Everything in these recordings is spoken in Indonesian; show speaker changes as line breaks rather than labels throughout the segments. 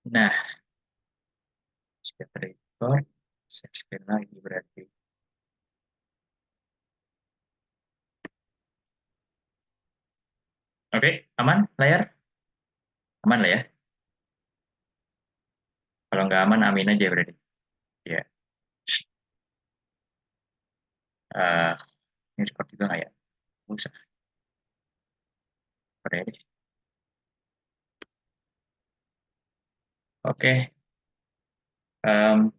Nah, sudah record. Saya share lagi berarti. Oke, aman layar? Aman lah ya. Kalau nggak aman, amin aja berarti. Ya. Eh, ini record juga nggak ya? Nggak usah. Record aja deh. Oke. em,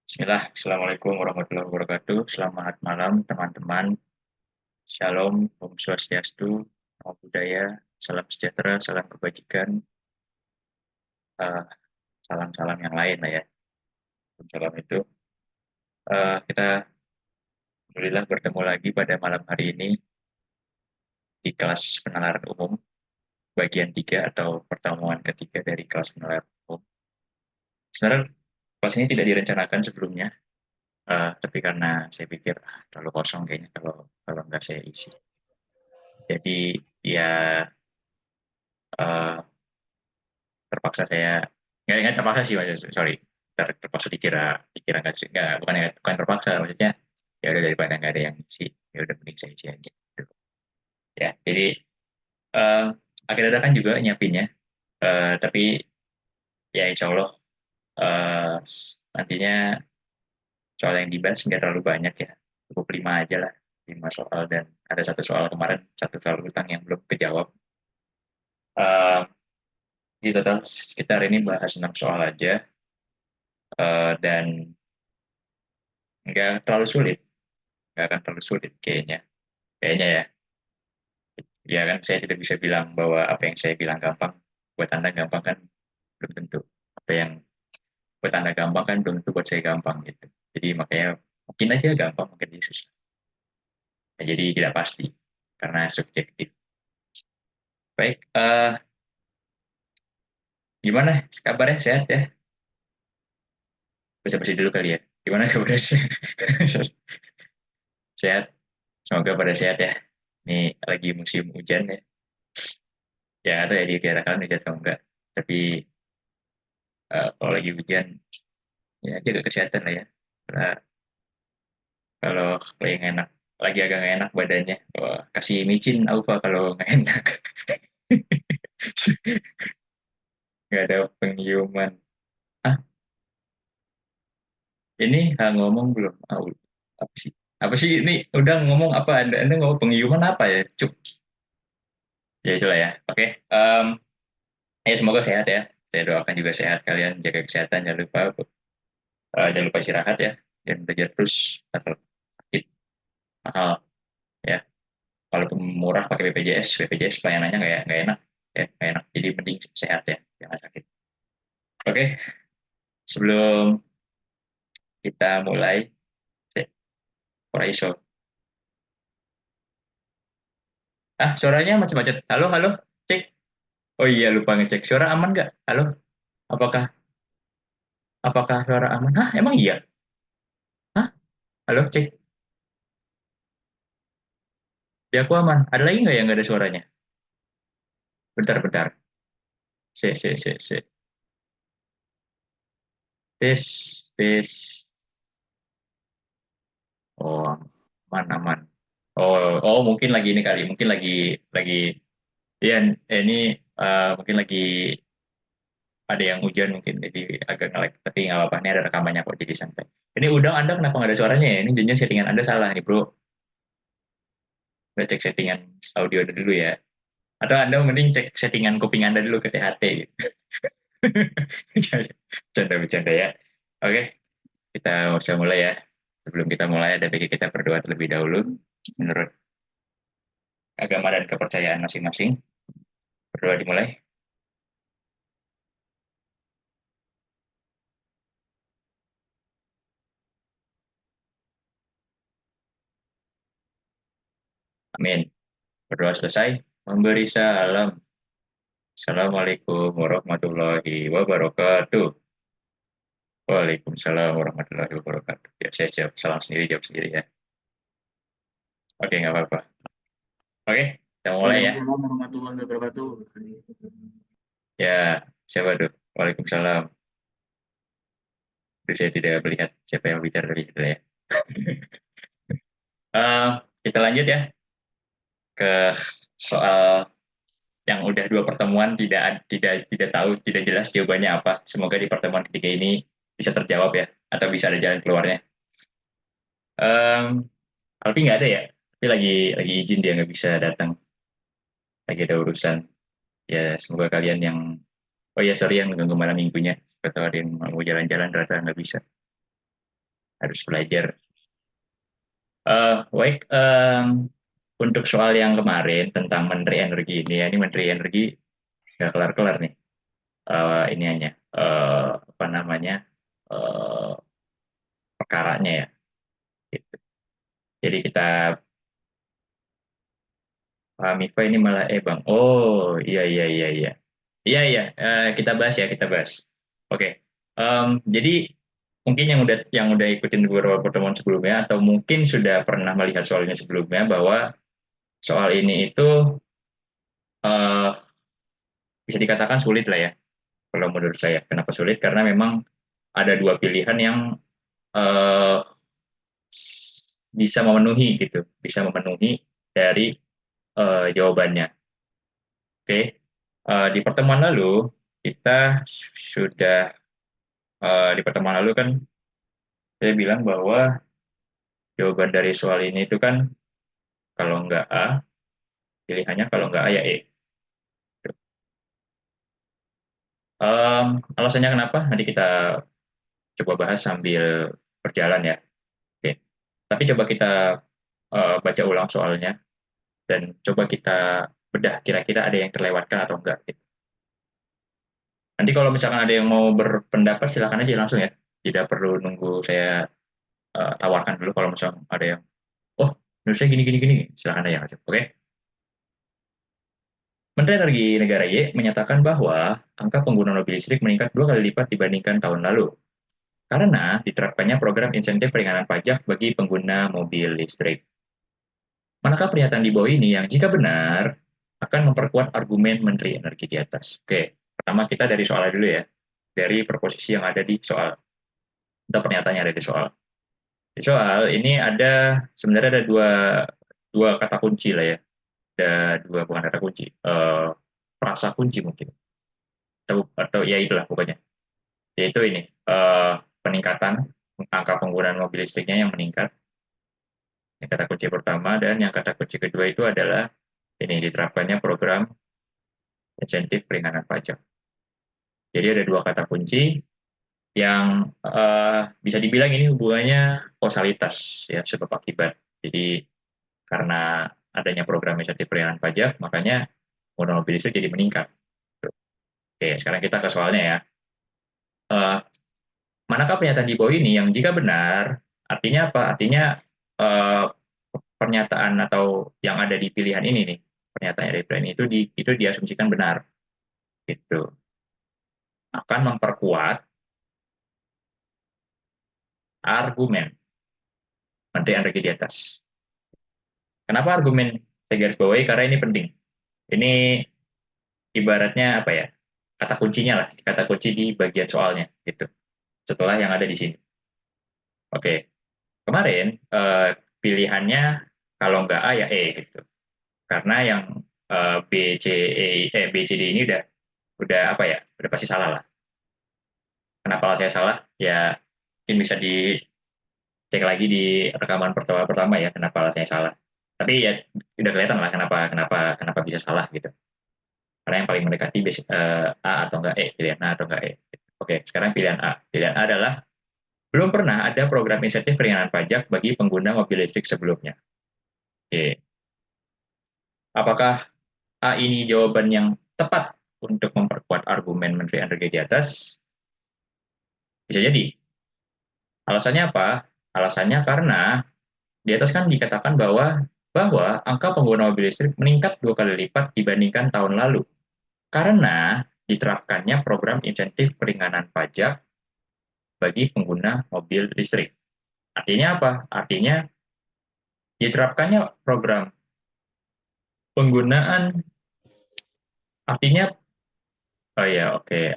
Bismillah. Assalamualaikum warahmatullahi wabarakatuh. Selamat malam, teman-teman. Shalom, Om Swastiastu, Namo Buddhaya, salam sejahtera, salam kebajikan, eh, salam-salam yang lain lah ya. Salam itu. Kita alhamdulillah bertemu lagi pada malam hari ini di kelas penalaran umum bagian 3 atau pertemuan ketiga dari kelas penalaran umum. Sebenarnya kelas ini tidak direncanakan sebelumnya, tapi karena saya pikir terlalu kosong kayaknya kalau kalau nggak saya isi. Jadi ya eh, terpaksa saya nggak terpaksa sih, sorry, terpaksa dikira nggak, bukan terpaksa, maksudnya ya udah daripada nggak ada yang isi, ya udah mending saya isi aja gitu. Ya jadi eh akhir kan juga nyiapinnya. Tapi ya insya Allah eh, nantinya soal yang dibahas nggak terlalu banyak ya, cukup 5 aja lah, 5 soal, dan ada satu soal kemarin, satu soal utang yang belum kejawab. Eh, di total kita hari ini bahas 6 soal aja, dan nggak terlalu sulit, nggak akan terlalu sulit kayaknya ya. Ya kan saya tidak bisa bilang bahwa apa yang saya bilang gampang buat Anda gampang kan, belum tentu. Apa yang buat Anda gampang kan belum tentu buat saya gampang gitu. Jadi makanya mungkin aja gampang, mungkin aja susah. Nah, jadi tidak pasti karena subjektif. Baik, gimana kabarnya, sehat ya? Basa-basi dulu kali ya. Gimana kabarnya? Sehat? Semoga pada sehat ya. Ini lagi musim hujan ya. Ya atau ya di daerah kalian hujan atau enggak. Tapi kalau lagi hujan ya jaga kesehatan lah ya. Karena kalau yang enak, lagi agak nggak enak badannya, kasih micin Alfa kalau nggak enak. Nggak ada penghiuman. Ah, ini ngomong belum? Apa sih? Apa sih ini? Udah ngomong apa? Anda ngomong penghiuman apa ya? Cuk. Ya itulah ya. Oke. Ya semoga sehat ya. Saya doakan juga sehat, kalian jaga kesehatan, jangan lupa istirahat ya, dan belajar terus atau sakit mahal ya. Kalaupun murah pakai BPJS pelayanannya nggak enak ya, nggak enak. Jadi mending sehat ya, jangan sakit. Oke, sebelum kita mulai, Koraiso. Suaranya macet-macet. Halo, halo, cek. Oh iya, lupa ngecek. Suara aman nggak? Halo, apakah apakah suara aman? Emang iya? Hah, halo, cek. Di aku aman. Ada lagi nggak yang nggak ada suaranya? Bentar, bentar. Se. Tes, tes. Oh, aman, aman. Oh, mungkin lagi ini kali. Mungkin lagi. Ya, ini mungkin lagi ada yang hujan mungkin, jadi agak nge-lag. Tapi nggak apa-apa, ini ada rekamannya kok, jadi santai. Ini udang Anda kenapa nggak ada suaranya ya? Ini janjian settingan Anda salah nih, bro. Udah cek settingan audio dulu ya. Atau Anda mending cek settingan kuping Anda dulu ke THT gitu. Bercanda-bercanda ya. Oke, kita usah mulai ya. Sebelum kita mulai, ada baiknya kita berdoa terlebih dahulu menurut agama dan kepercayaan masing-masing. Berdoa dimulai. Amin. Berdoa selesai. Memberi salam. Assalamualaikum warahmatullahi wabarakatuh. Waalaikumsalam warahmatullahi wabarakatuh. Ya, saya jawab salam sendiri, jawab sendiri ya. Oke, nggak apa-apa. Oke, kita mulai ya.
Waalaikumsalam warahmatullahi wabarakatuh.
Ya, Siapa tuh? Waalaikumsalam. Terus saya tidak melihat siapa yang bicara tadi gitu ya. Eh, kita lanjut ya ke soal yang udah dua pertemuan tidak tahu tidak jelas jawabannya apa. Semoga di pertemuan ketiga ini bisa terjawab ya atau bisa ada jalan keluarnya. Em, Alfi nggak ada ya? Tapi lagi izin dia nggak bisa datang. Lagi ada urusan. Ya semoga kalian yang oh ya sorry yang mengganggu malam minggunya. Atau ada yang mau jalan-jalan ternyata nggak bisa. Harus belajar. Baik, untuk soal yang kemarin tentang Menteri Energi ini ya, ini Menteri Energi nggak kelar-kelar nih. Ini hanya apa namanya eh, perkaranya ya. Gitu. Jadi kita Mifa ini malah bang. Oh iya iya iya iya iya iya kita bahas ya kita bahas. Oke. Jadi mungkin yang udah ikutin beberapa pertemuan sebelumnya atau mungkin sudah pernah melihat soal ini sebelumnya bahwa soal ini itu eh, bisa dikatakan sulit lah ya kalau menurut saya. Kenapa sulit? Karena memang ada dua pilihan yang eh, bisa memenuhi gitu, bisa memenuhi dari jawabannya. Oke, di pertemuan lalu kita sudah di pertemuan lalu kan saya bilang bahwa jawaban dari soal ini itu kan kalau nggak A, pilihannya kalau nggak A ya E. Alasannya kenapa? Nanti kita coba bahas sambil berjalan ya. Oke. Tapi coba kita baca ulang soalnya dan coba kita bedah kira-kira ada yang terlewatkan atau enggak. Gitu. Nanti kalau misalkan ada yang mau berpendapat silakan aja langsung ya. Tidak perlu nunggu saya tawarkan dulu kalau misalkan ada yang oh menurut saya gini gini gini silakan aja langsung. Oke. Menteri Energi Negara Y menyatakan bahwa angka pengguna mobil listrik meningkat 2 kali lipat dibandingkan tahun lalu karena diterapkannya program insentif ringanan pajak bagi pengguna mobil listrik. Manakah pernyataan di bawah ini yang jika benar akan memperkuat argumen Menteri Energi di atas? Oke, pertama kita dari soalnya dulu ya. Dari proposisi yang ada di soal. Atau pernyataannya ada di soal. Di soal ini sebenarnya ada dua kata kunci lah ya. Ada dua bukan kata kunci. Frasa kunci mungkin. Atau ya itulah pokoknya. Yaitu ini. Peningkatan angka penggunaan mobil listriknya yang meningkat. Yang kata kunci pertama dan yang kata kunci kedua itu adalah ini diterapkannya program insentif peringanan pajak. Jadi ada dua kata kunci yang bisa dibilang ini hubungannya kausalitas ya sebab akibat. Jadi karena adanya program insentif peringanan pajak, makanya penggunaan mobil listrik jadi meningkat. Oke, sekarang kita ke soalnya ya. Eh, Manakah pernyataan di bawah ini yang jika benar, artinya apa? Artinya eh, pernyataan atau yang ada di pilihan ini nih, pernyataan dari pilihan itu diasumsikan benar, gitu. Akan memperkuat argumen Menteri Energi di atas. Kenapa argumen saya garis bawahi? Karena ini penting. Ini ibaratnya apa ya? Kata kuncinya lah, kata kunci di bagian soalnya gitu. Setelah yang ada di sini. Oke, kemarin pilihannya kalau nggak A ya E gitu. Karena yang B, C, B, C, D ini udah apa ya? Udah pasti salah lah. Kenapa saya salah? Ya mungkin bisa dicek lagi di rekaman pertama pertama ya kenapa saya salah. Tapi ya udah kelihatan lah kenapa kenapa kenapa bisa salah gitu. Karena yang paling mendekati A atau enggak E, pilihan A atau enggak E. Oke, sekarang pilihan A. Pilihan A adalah belum pernah ada program insentif peringanan pajak bagi pengguna mobil listrik sebelumnya. Oke. Apakah A ini jawaban yang tepat untuk memperkuat argumen Menteri Energi di atas? Bisa jadi. Alasannya apa? Alasannya karena di atas kan dikatakan bahwa angka pengguna mobil listrik meningkat 2 kali lipat dibandingkan tahun lalu karena diterapkannya program insentif peringanan pajak bagi pengguna mobil listrik. Artinya apa? Artinya diterapkannya program penggunaan, artinya Oh iya, oke.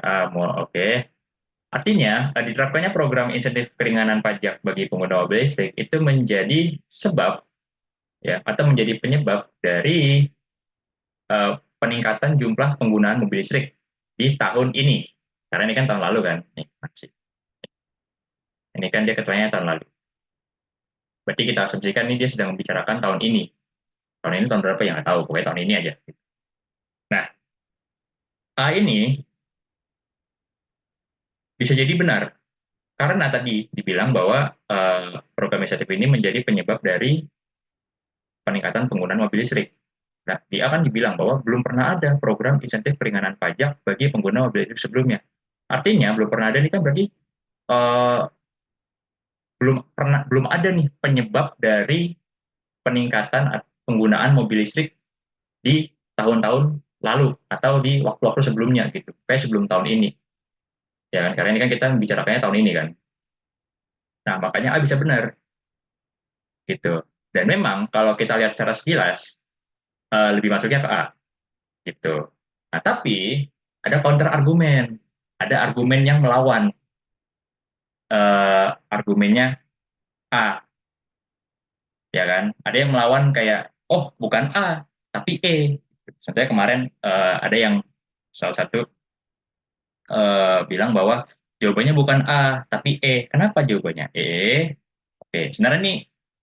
Oke. Artinya, diterapkannya program insentif keringanan pajak bagi pengguna mobil listrik itu menjadi sebab ya atau menjadi penyebab dari peningkatan jumlah penggunaan mobil listrik di tahun ini. Karena ini kan tahun lalu kan. Nih, masih. Ini kan dia ketuanya tahun lalu. Berarti kita asumsikan ini dia sedang membicarakan tahun ini. Tahun ini tahun berapa ya nggak tahu, pokoknya tahun ini aja. Nah, ini bisa jadi benar karena tadi dibilang bahwa program insentif ini menjadi penyebab dari peningkatan penggunaan mobil listrik. Nah, dia akan dibilang bahwa belum pernah ada program insentif keringanan pajak bagi pengguna mobil listrik sebelumnya. Artinya belum pernah ada ini kan berarti eh, belum ada nih penyebab dari peningkatan penggunaan mobil listrik di tahun-tahun lalu atau di waktu-waktu sebelumnya gitu. Kayak sebelum tahun ini. Ya kan? Karena ini kan kita bicarakannya tahun ini kan. Nah, makanya bisa benar gitu. Dan memang kalau kita lihat secara sekilas lebih masuknya ke A gitu. Nah, tapi ada counter argumen. Ada argumen yang melawan argumennya A, ya kan? Ada yang melawan kayak, oh bukan A, tapi E. Contohnya kemarin ada yang salah satu bilang bahwa jawabannya bukan A, tapi E. Kenapa jawabannya E? Oke, sebenarnya ini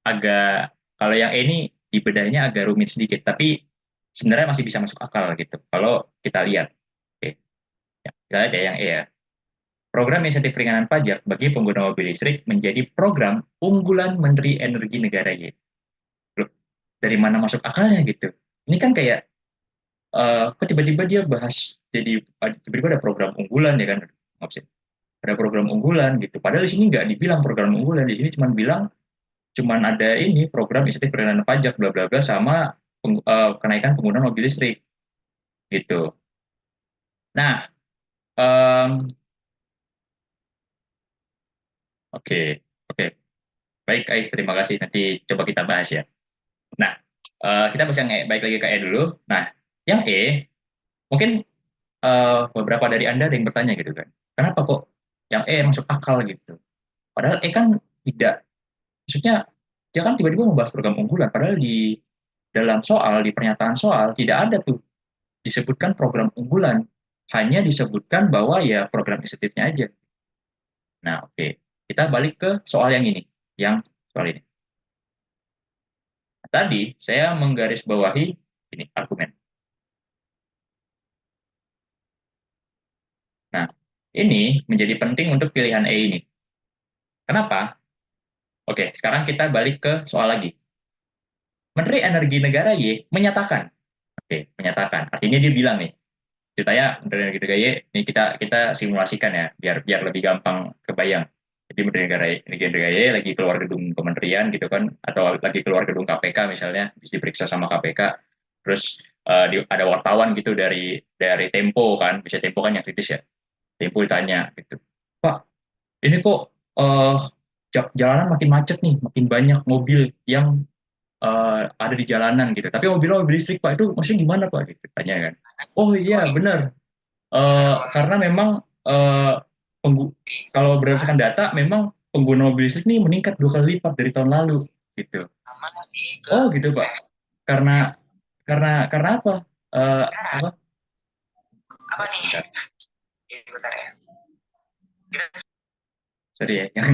agak, kalau yang E ini dibedahnya agak rumit sedikit, tapi sebenarnya masih bisa masuk akal gitu. Kalau kita lihat, oke, ya, kita lihat ya yang E ya. Program insentif ringanan pajak bagi pengguna mobil listrik menjadi program unggulan Menteri Energi Negara Y. Loh, dari mana masuk akalnya gitu? Ini kan kayak, kok tiba-tiba dia bahas, jadi tiba-tiba ada program unggulan ya kan? Maksudnya, ada program unggulan gitu. Padahal di sini nggak dibilang program unggulan, di sini cuma bilang, cuman ada ini program insentif ringanan pajak bla bla bla sama kenaikan penggunaan mobil listrik gitu. Nah, oke, okay, oke, okay. Baik Ais, terima kasih. Nanti coba kita bahas ya. Nah, kita bisa baik lagi ke E dulu. Nah, yang E, mungkin beberapa dari Anda ada yang bertanya gitu kan, kenapa kok yang E masuk akal gitu? Padahal E kan tidak, maksudnya dia kan tiba-tiba membahas program unggulan, padahal di dalam soal, di pernyataan soal, tidak ada tuh disebutkan program unggulan, hanya disebutkan bahwa ya program insentifnya aja. Nah, oke. Kita balik ke soal yang ini, yang soal ini. Tadi saya menggarisbawahi ini argumen. Nah, ini menjadi penting untuk pilihan E ini. Kenapa? Oke, sekarang kita balik ke soal lagi. Menteri Energi Negara Y menyatakan, oke, menyatakan. Artinya dia bilang nih, ceritanya Menteri Energi Negara Y, ini kita simulasikan ya, biar biar lebih gampang kebayang. Jadi Menteri Energi Negara Y lagi keluar gedung kementerian gitu kan, atau lagi keluar gedung KPK misalnya, bisa diperiksa sama KPK, terus ada wartawan gitu dari Tempo kan, bisa Tempo kan yang kritis ya. Tempo ditanya gitu, Pak, ini kok jalanan makin macet nih, makin banyak mobil yang ada di jalanan gitu. Tapi mobilnya mobil listrik Pak, itu maksudnya gimana Pak? Gitu, tanya kan. Oh iya benar. Karena memang eh, penggu- kalau berdasarkan data, memang pengguna mobil listrik ini meningkat 2 kali lipat dari tahun lalu gitu. Oh gitu Pak. Karena karena apa? Apa?
Apa nih?
Bentar.
Bentar ya.
Sorry ya, yang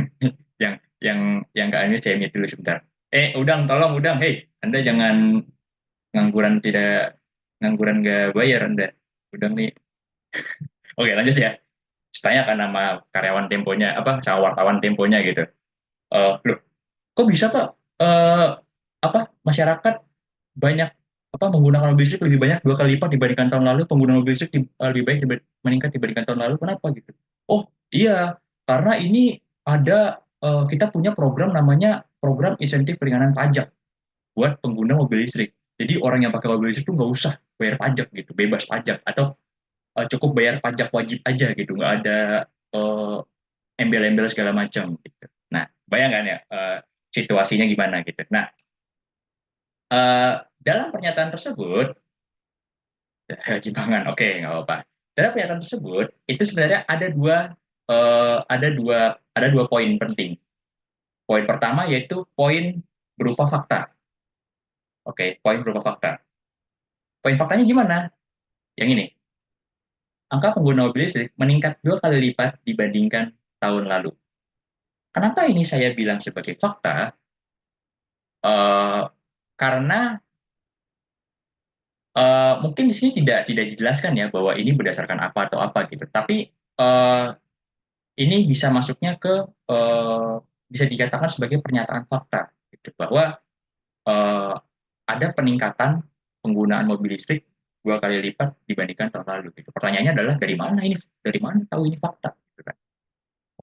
yang yang Kak Anies saya mute dulu sebentar. Udang, tolong Udang, hei, Anda jangan ngangguran tidak ngangguran nggak bayar Anda. Udang nih. Oke, lanjut ya. Tanyakan nama karyawan Temponya, apa, sama wartawan Temponya gitu. Loh, kok bisa Pak? Eh, apa masyarakat banyak apa menggunakan mobil listrik lebih banyak 2 kali lipat dibandingkan tahun lalu, pengguna mobil listrik lebih baik meningkat dibandingkan tahun lalu, kenapa gitu? Oh iya, karena ini ada kita punya program namanya program insentif keringanan pajak buat pengguna mobil listrik. Jadi orang yang pakai mobil listrik tuh nggak usah bayar pajak gitu, bebas pajak, atau cukup bayar pajak wajib aja gitu, nggak ada eh, embel-embel segala macam gitu. Nah, bayangkan ya situasinya gimana gitu. Nah, dalam pernyataan tersebut, Haji Pangan, oke, nggak apa-apa. Dalam pernyataan tersebut itu sebenarnya ada dua poin penting. Poin pertama yaitu poin berupa fakta. Oke, poin berupa fakta. Poin faktanya gimana? Yang ini, angka pengguna mobil listrik meningkat 2 kali lipat dibandingkan tahun lalu. Kenapa ini saya bilang sebagai fakta? Eh, karena mungkin di sini tidak dijelaskan ya bahwa ini berdasarkan apa atau apa gitu. Tapi eh, ini bisa masuknya ke eh, bisa dikatakan sebagai pernyataan fakta gitu, bahwa eh, ada peningkatan penggunaan mobil listrik 2 kali lipat dibandingkan tahun lalu gitu. Pertanyaannya adalah dari mana ini? Dari mana tahu ini fakta? Gitu kan.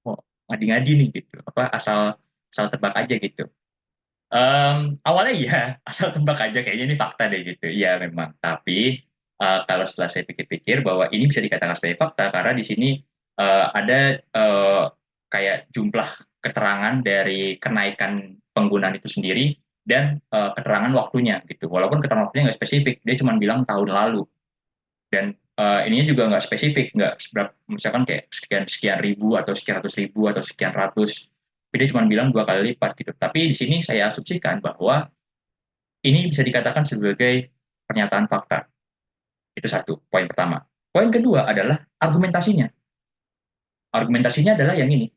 Oh, ngadi-ngadi nih gitu. Apa asal asal tebak aja gitu. Awalnya iya, asal tebak aja kayaknya ini fakta deh gitu. Iya memang. Tapi kalau setelah saya pikir-pikir bahwa ini bisa dikatakan sebagai fakta karena di sini ada kayak jumlah keterangan dari kenaikan penggunaan itu sendiri dan keterangan waktunya gitu. Walaupun keterangan waktunya nggak spesifik, dia cuma bilang tahun lalu. Dan ininya juga nggak spesifik, nggak seberapa, misalkan kayak sekian sekian ribu atau sekian ratus ribu atau sekian ratus. Tapi dia cuma bilang 2 kali lipat gitu. Tapi di sini saya asumsikan bahwa ini bisa dikatakan sebagai pernyataan fakta. Itu satu, poin pertama. Poin kedua adalah argumentasinya. Argumentasinya adalah yang ini.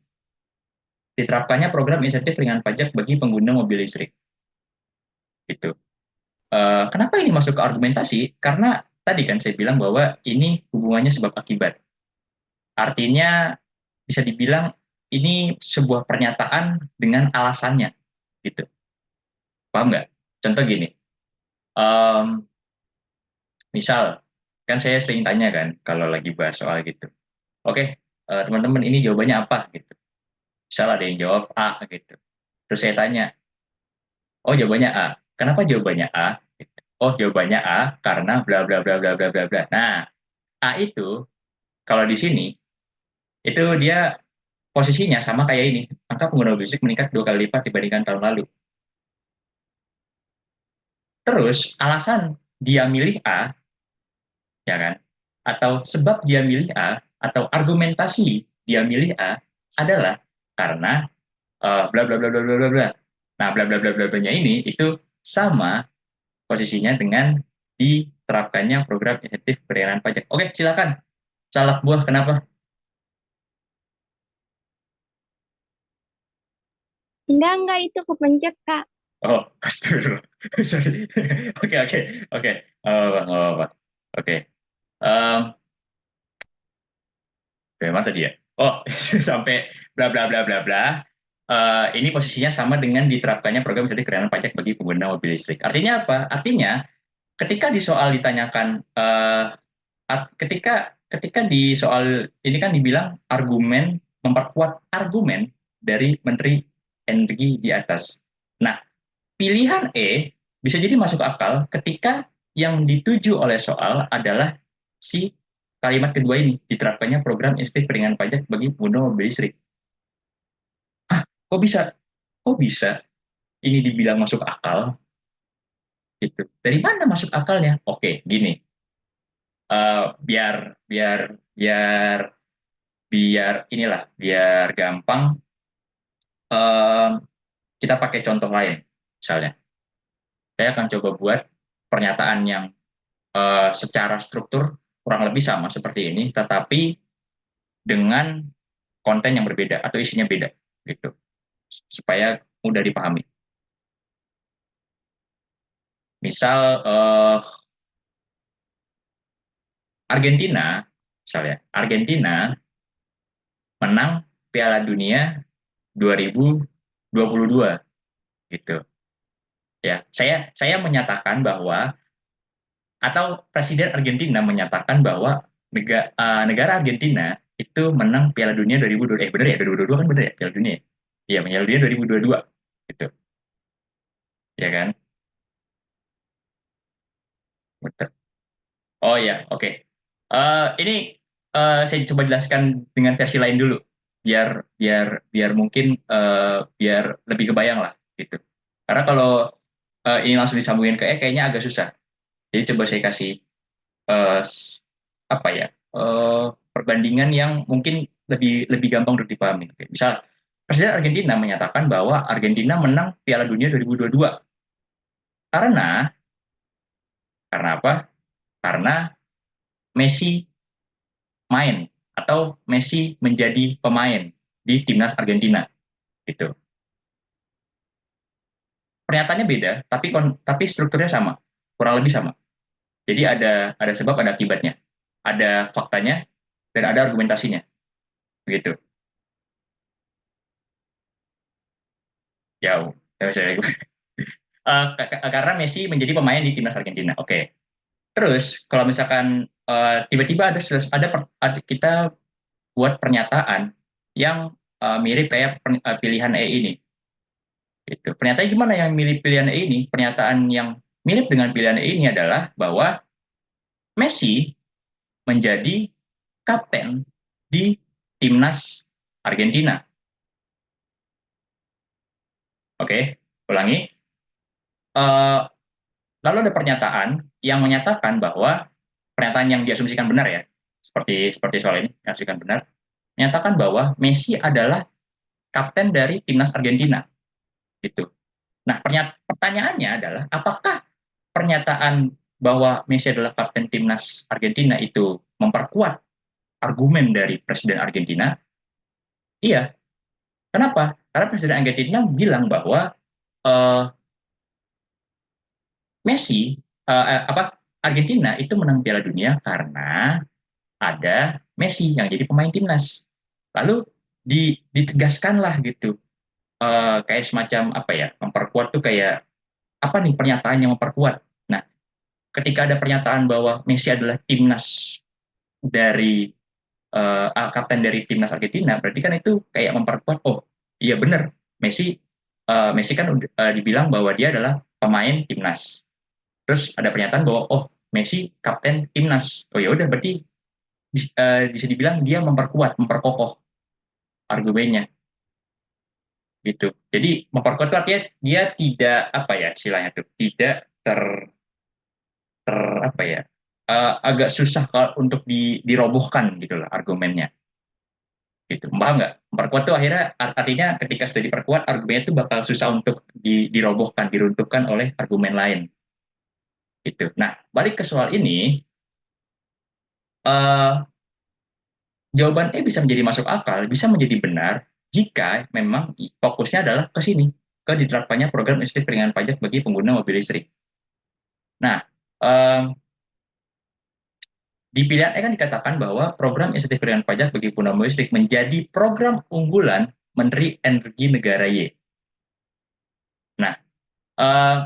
Diterapkannya program insentif ringan pajak bagi pengguna mobil listrik. Gitu. Kenapa ini masuk ke argumentasi? Karena tadi kan saya bilang bahwa ini hubungannya sebab akibat. Artinya bisa dibilang ini sebuah pernyataan dengan alasannya. Gitu. Paham nggak? Contoh gini. Um, Misal, kan saya sering tanya kan kalau lagi bahas soal gitu. Oke, teman-teman ini jawabannya apa gitu. Misal ada yang jawab A gitu. Terus saya tanya, oh jawabannya A. Kenapa jawabannya A? Gitu. Oh jawabannya A karena bla bla bla bla bla bla bla. Nah, A itu kalau di sini itu dia posisinya sama kayak ini. Angka pengguna mobil listrik meningkat 2 kali lipat dibandingkan tahun lalu. Terus alasan dia milih A, ya kan? Atau sebab dia milih A, atau argumentasi dia milih A adalah karena bla bla bla bla bla bla bla. Nah, bla bla bla bla bla-nya ini itu sama posisinya dengan diterapkannya program insentif pembayaran pajak. Oke, silakan. Salak buah kenapa?
Enggak, itu kepencet, Kak.
Oh, astagfirullah. Sorry. Oke, oke, oke. Nggak apa-apa. Oke. Em, Dari mana tadi ya? Oh, sampai bla bla bla bla bla. Ini posisinya sama dengan diterapkannya program insentif keringanan pajak bagi pengguna mobil listrik. Artinya apa? Artinya ketika di soal ditanyakan ketika ketika di soal ini kan dibilang argumen memperkuat argumen dari Menteri Energi di atas. Nah, pilihan E bisa jadi masuk akal ketika yang dituju oleh soal adalah si kalimat kedua ini, diterapkannya program insentif peringanan pajak bagi pengguna mobil listrik. Ah, kok bisa? Kok bisa ini dibilang masuk akal? Gitu. Dari mana masuk akalnya? Oke, gini. Biar biar biar biar inilah biar gampang eh, kita pakai contoh lain misalnya saya akan coba buat pernyataan yang secara struktur kurang lebih sama seperti ini tetapi dengan konten yang berbeda atau isinya beda gitu supaya mudah dipahami misal Argentina misalnya Argentina menang Piala Dunia 2022 gitu ya saya menyatakan bahwa atau Presiden Argentina menyatakan bahwa negara Argentina itu menang Piala Dunia 2022 benar ya 2022 kan benar ya Piala Dunia iya Piala Dunia 2022 gitu ya kan betul oh ya oke. Ini saya coba jelaskan dengan versi lain dulu biar biar biar mungkin biar lebih kebayang lah gitu karena kalau ini langsung disambungin ke kayaknya agak susah jadi coba saya kasih eh, apa ya perbandingan yang mungkin lebih gampang untuk dipahami. Misal Presiden Argentina menyatakan bahwa Argentina menang Piala Dunia 2022 karena apa? Karena Messi main atau Messi menjadi pemain di timnas Argentina gitu. Pernyataannya beda, tapi strukturnya sama, kurang lebih sama. Jadi ada sebab, ada akibatnya, ada faktanya, dan ada argumentasinya, begitu. Jauh, karena Messi menjadi pemain di timnas Argentina. Oke. Terus kalau misalkan tiba-tiba kita buat pernyataan yang mirip kayak pilihan E ini. Itu. Pernyataan gimana yang mirip pilihan E ini? Pernyataan yang mirip dengan pilihan E ini adalah bahwa Messi menjadi kapten di timnas Argentina. Oke, ulangi. Uh, Lalu ada pernyataan yang menyatakan bahwa pernyataan yang diasumsikan benar ya, seperti soal ini, diasumsikan benar, menyatakan bahwa Messi adalah kapten dari timnas Argentina, gitu. Nah, pertanyaannya adalah apakah pernyataan bahwa Messi adalah kapten timnas Argentina itu memperkuat argumen dari Presiden Argentina? Iya. Kenapa? Karena Presiden Argentina bilang bahwa uh, Messi Argentina itu menang Piala Dunia karena ada Messi yang jadi pemain timnas. Lalu ditegaskanlah gitu, kayak semacam apa ya, memperkuat tuh kayak apa nih pernyataan yang memperkuat. Nah, ketika ada pernyataan bahwa Messi adalah timnas dari kapten dari timnas Argentina, berarti kan itu kayak memperkuat, oh iya benar, Messi kan dibilang bahwa dia adalah pemain timnas. Terus ada pernyataan bahwa oh Messi kapten timnas. Oh ya udah berarti bisa dibilang dia memperkokoh argumennya gitu. Jadi memperkuat itu artinya dia tidak apa ya istilahnya tuh tidak ter apa ya agak susah untuk dirobohkan gitu lah argumennya gitu. Paham nggak? Memperkuat tuh akhirnya artinya ketika sudah diperkuat argumennya itu bakal susah untuk dirobohkan, diruntuhkan oleh argumen lain gitu. Nah, balik ke soal ini, uh, jawaban E bisa menjadi masuk akal, bisa menjadi benar jika memang fokusnya adalah ke sini, ke diterapkannya program insentif ringan pajak bagi pengguna mobil listrik. Nah, di pilihan E kan dikatakan bahwa program insentif ringan pajak bagi pengguna mobil listrik menjadi program unggulan Menteri Energi Negara Y. Nah,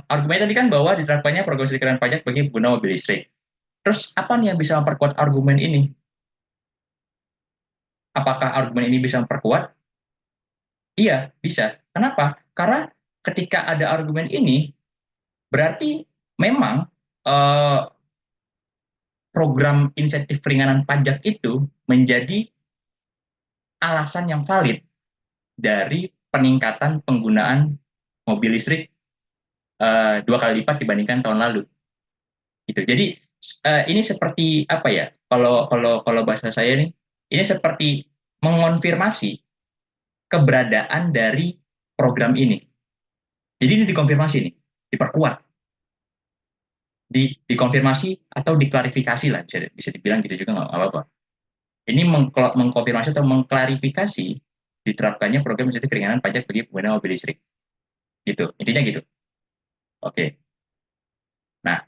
argumen tadi kan bahwa diterapkannya program insentif ringan pajak bagi pengguna mobil listrik. Terus apa nih yang bisa memperkuat argumen ini? Apakah argumen ini bisa memperkuat? Iya, bisa. Kenapa? Karena ketika ada argumen ini, berarti memang eh, program insentif peringanan pajak itu menjadi alasan yang valid dari peningkatan penggunaan mobil listrik 2 kali lipat dibandingkan tahun lalu. Gitu. Jadi ini seperti apa ya? Kalau bahasa saya nih, ini seperti mengonfirmasi keberadaan dari program ini. Jadi ini dikonfirmasi nih, diperkuat, dikonfirmasi atau diklarifikasi lah, bisa dibilang gitu juga nggak apa-apa. Ini mengkonfirmasi atau mengklarifikasi diterapkannya program insentif keringanan pajak bagi pengguna mobil listrik. Gitu, intinya gitu. Oke. Nah,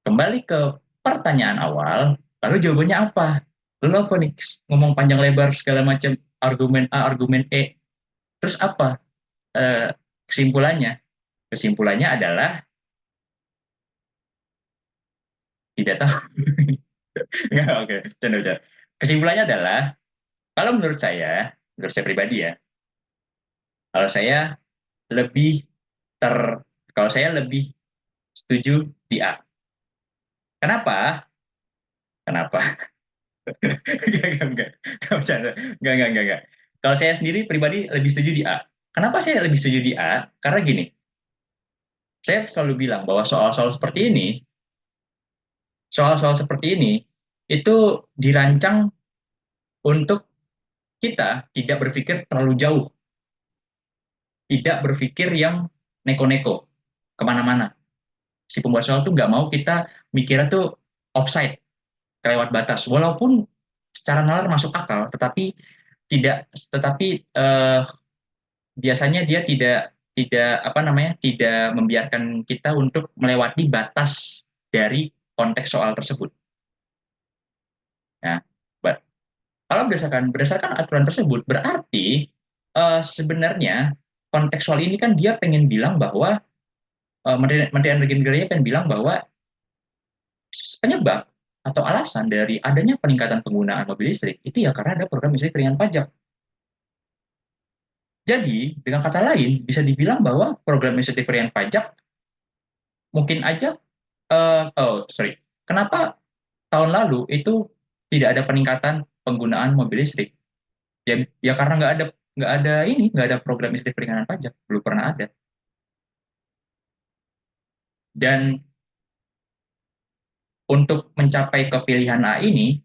kembali ke pertanyaan awal, lalu jawabannya apa? Lalu apa nih? Ngomong panjang lebar segala macam, argumen A, argumen E. Terus apa kesimpulannya? Kesimpulannya adalah tidak tahu. Nggak, oke, okay. Kesimpulannya adalah, kalau menurut saya pribadi ya, kalau saya lebih ter, kalau saya lebih setuju di A. Kenapa? Kenapa? Enggak, enggak. Kalau saya sendiri pribadi lebih setuju di A. Kenapa saya lebih setuju di A? Karena gini, saya selalu bilang bahwa soal-soal seperti ini itu dirancang untuk kita tidak berpikir terlalu jauh, tidak berpikir yang neko-neko kemana-mana. Si pembuat soal tuh nggak mau kita mikirnya tuh offside, kelewat batas. Walaupun secara nalar masuk akal, tetapi biasanya dia tidak apa namanya tidak membiarkan kita untuk melewati batas dari konteks soal tersebut. Nah, kalau berdasarkan aturan tersebut, berarti sebenarnya konteks soal ini kan dia pengen bilang bahwa Menteri Energi Negaranya pengen bilang bahwa penyebab atau alasan dari adanya peningkatan penggunaan mobil listrik itu ya karena ada program listrik ringan pajak. Jadi, dengan kata lain, bisa dibilang bahwa program insentif ringan pajak mungkin aja, sorry, kenapa tahun lalu itu tidak ada peningkatan penggunaan mobil listrik? Ya karena nggak ada program listrik peringanan pajak, belum pernah ada. Dan untuk mencapai kepilihan A ini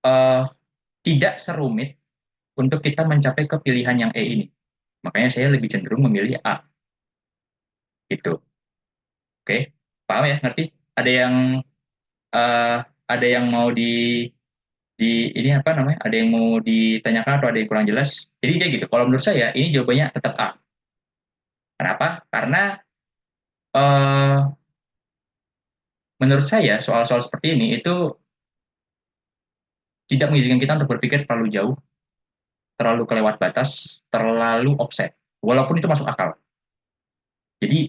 eh, tidak serumit untuk kita mencapai kepilihan yang E ini. Makanya saya lebih cenderung memilih A. Gitu. Oke, paham ya? Ngerti? Eh, ada yang mau di ini apa namanya? Ada yang mau ditanyakan atau ada yang kurang jelas? Jadi dia gitu. Kalau menurut saya ini jawabannya tetap A. Kenapa? Karena eh, menurut saya soal-soal seperti ini itu tidak mengizinkan kita untuk berpikir terlalu jauh, terlalu kelewat batas, terlalu offset. Walaupun itu masuk akal. Jadi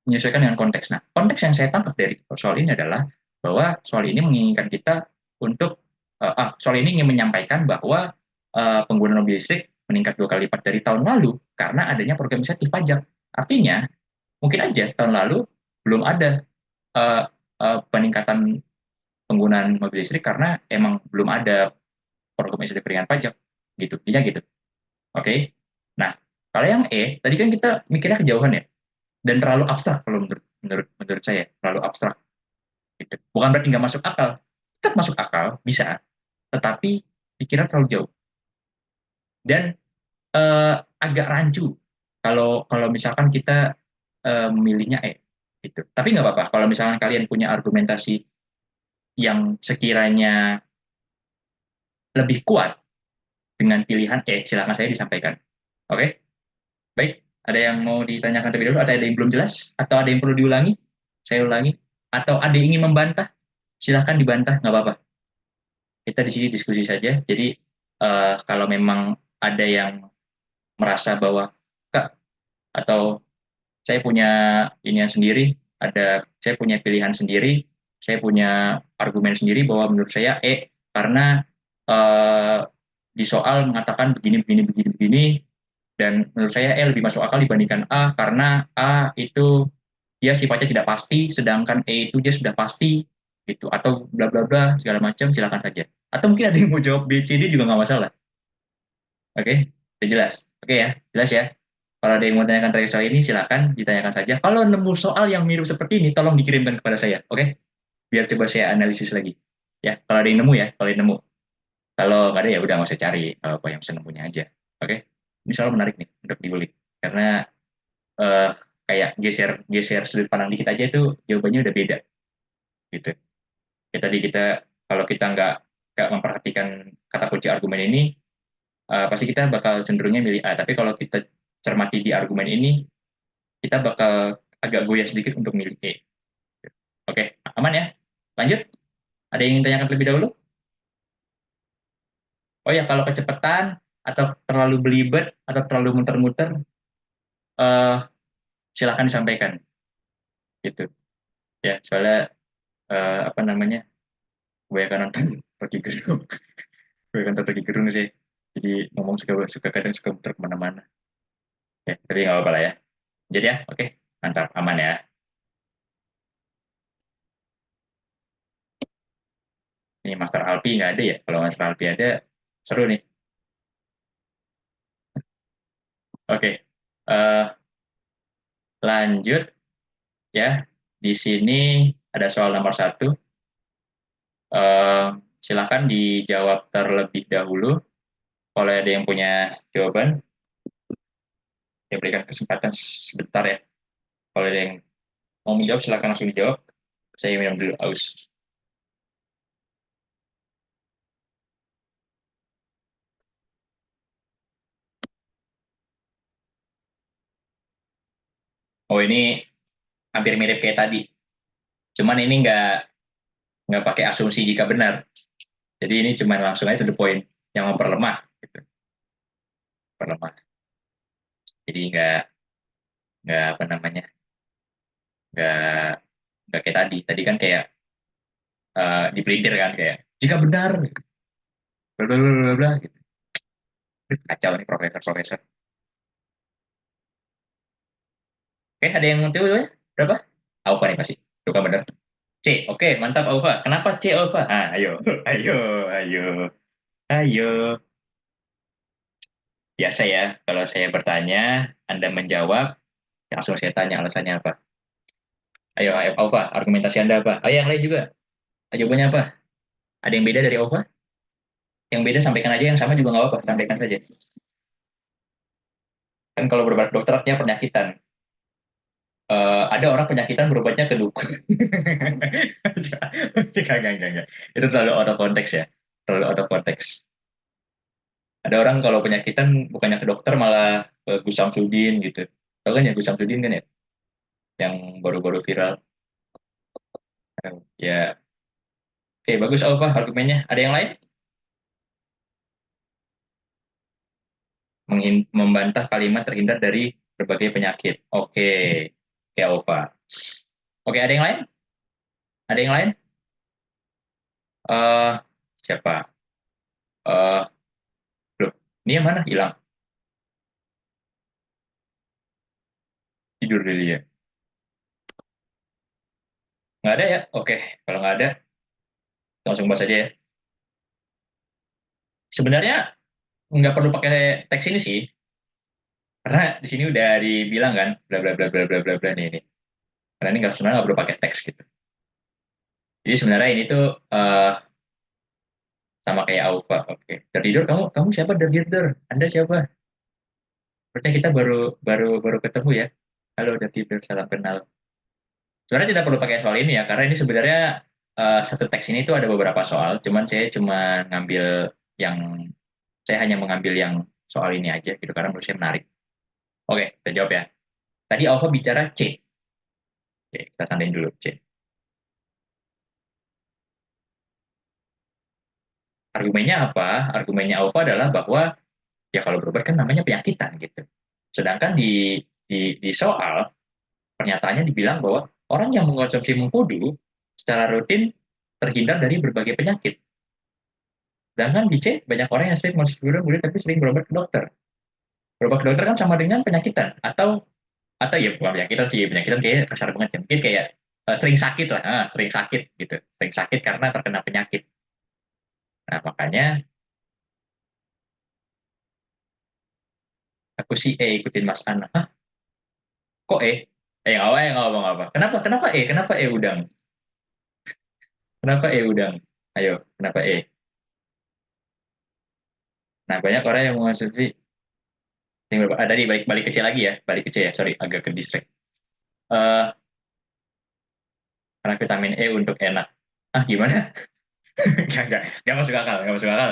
menyesuaikan dengan konteks. Nah, konteks yang saya tangkap dari soal ini adalah bahwa soal ini menginginkan kita untuk soal ini ingin menyampaikan bahwa penggunaan mobil listrik meningkat 2 kali lipat dari tahun lalu karena adanya program insentif pajak. Artinya, mungkin aja tahun lalu belum ada uh, peningkatan penggunaan mobil listrik karena emang belum ada program insentif ringan pajak gitu. Intinya gitu. Oke. Okay? Nah, kalau yang E, tadi kan kita mikirnya kejauhan ya dan terlalu abstrak kalau menurut saya terlalu abstrak gitu. Bukan berarti nggak masuk akal, tetap masuk akal bisa, tetapi pikiran terlalu jauh dan agak rancu kalau kalau misalkan kita memilihnya gitu. Tapi nggak apa-apa kalau misalkan kalian punya argumentasi yang sekiranya lebih kuat dengan pilihan silakan saya disampaikan. Oke, baik. Ada yang mau ditanyakan terlebih dahulu? Atau ada yang belum jelas? Atau ada yang perlu diulangi? Saya ulangi. Atau ada yang ingin membantah? Silahkan dibantah, nggak apa-apa. Kita di sini diskusi saja. Jadi kalau memang ada yang merasa bahwa Kak atau saya punya inian sendiri, saya punya pilihan sendiri, saya punya argumen sendiri bahwa menurut saya karena eh, di soal mengatakan begini begini begini begini dan menurut saya lebih masuk akal dibandingkan A karena A itu dia sifatnya tidak pasti, sedangkan E itu dia sudah pasti gitu atau bla bla bla segala macam silakan saja. Atau mungkin ada yang mau jawab B, C, D juga nggak masalah. Oke, udah jelas. Oke ya, jelas ya. Kalau ada yang mau tanyakan terkait soal ini, silakan ditanyakan saja. Kalau nemu soal yang mirip seperti ini, tolong dikirimkan kepada saya. Oke, biar coba saya analisis lagi. Ya, kalau ada yang nemu ya, kalau yang nemu. Kalau nggak ada ya udah nggak usah cari apa yang bisa nemunya aja. Oke, ini soal menarik nih untuk diulik karena eh, kayak geser geser sudut pandang dikit aja itu jawabannya udah beda gitu. Ya, tadi kalau kita nggak memperhatikan kata kunci argumen ini, pasti kita bakal cenderungnya milih A. Tapi kalau kita cermati di argumen ini, kita bakal agak goyah sedikit untuk milih E. Oke, aman ya? Lanjut. Ada yang ingin tanyakan terlebih dahulu? Oh ya, kalau kecepatan atau terlalu belibet atau terlalu muter-muter, eh, silakan disampaikan. Gitu. Ya, soalnya apa namanya? Kebanyakan nonton Rocky Gerung. Kebanyakan nonton Rocky Gerung sih. Jadi ngomong suka kadang suka muter kemana-mana. Ya, tapi nggak apa-apa lah ya. Jadi ya, oke. Mantap, aman ya. Ini Master Alpi nggak ada ya? Kalau Master Alpi ada, seru nih. Oke, lanjut ya. Di sini ada soal nomor 1. Silahkan dijawab terlebih dahulu. Kalau ada yang punya jawaban, saya berikan kesempatan sebentar ya. Kalau ada yang mau menjawab, silahkan langsung dijawab. Saya minum dulu aus. Oh, ini hampir mirip kayak tadi. Cuman ini nggak pakai asumsi jika benar. Jadi ini cuma langsung aja to the point yang memperlemah. Gitu. Perlemah. Jadi nggak apa namanya, nggak nggak kayak tadi. Tadi kan kayak dipelintir kan kayak jika benar, bla bla bla bla bla, gitu. Kacau nih profesor-profesor. Oke, ada yang mau tahu ya? Berapa? Alfa nih pasti. Suka bener. C. Oke, mantap Alfa. Kenapa C Alfa? Ah, ayo, ayo, ayo, ayo. Biasa ya, kalau saya bertanya, Anda menjawab, langsung saya tanya alasannya apa. Ayo, ayo Alfa, argumentasi Anda apa? Ayo yang lain juga. Jawabannya apa? Ada yang beda dari Alfa? Yang beda sampaikan aja, yang sama juga nggak apa-apa, sampaikan saja. Kan kalau berobat dokter artinya penyakitan. Ada orang penyakitan berobatnya ke dukun. Enggak. Itu terlalu out of konteks ya. Terlalu out of konteks. Ada orang kalau penyakitan bukannya ke dokter malah ke Gus Samsudin gitu. Tahu kan ya Gus Samsudin kan ya? Yang baru-baru viral. Ya, oke bagus Alfa argumennya. Ada yang lain? Membantah kalimat terhindar dari berbagai penyakit. Oke Alfa. Oke, ada yang lain? Ada yang lain? eh Siapa? eh Loh, ini yang mana? Hilang. Tidur dulu ya. Nggak ada ya? Oke, kalau nggak ada, langsung bahas aja ya. Sebenarnya nggak perlu pakai teks ini sih, karena di sini udah dibilang kan, bla bla bla bla bla bla bla nih. Karena ini nggak sebenarnya nggak perlu pakai teks gitu. Jadi sebenarnya ini tuh sama kayak Aufa. Oke, tertidur kamu kamu siapa tertidur? Anda siapa? Sepertinya kita baru baru baru ketemu ya. Halo tertidur, salam kenal. Sebenarnya tidak perlu pakai soal ini ya, karena ini sebenarnya satu teks ini tuh ada beberapa soal. Cuman saya cuma ngambil yang saya hanya mengambil yang soal ini aja gitu karena menurut saya menarik. Oke, kita jawab ya. Tadi Alfa bicara C. Oke, kita tandain dulu C. Argumennya apa? Argumennya Alfa adalah bahwa ya kalau berobat kan namanya penyakitan gitu. Sedangkan di soal pernyataannya dibilang bahwa orang yang mengkonsumsi mengkudu secara rutin terhindar dari berbagai penyakit. Sedangkan di C banyak orang yang sering mengkonsumsi mengkudu tapi sering berobat ke dokter. Berobat ke dokter kan sama dengan penyakitan atau ya bukan penyakitan sih, penyakitan kayak kasar banget ya. Mungkin kayak sering sakit lah, sering sakit gitu. Sering sakit karena terkena penyakit. Nah, makanya aku sih ikutin Mas Ana. Hah, kok nggak apa. Kenapa Kenapa udang? Kenapa udang? Ayo, kenapa Nah, banyak orang yang mengonsumsi tadi balik balik kecil lagi ya, balik kecil ya. Sorry, agak ke distract. Eh, karena vitamin E untuk enak. Ah, gimana? Nggak masuk akal, nggak masuk akal.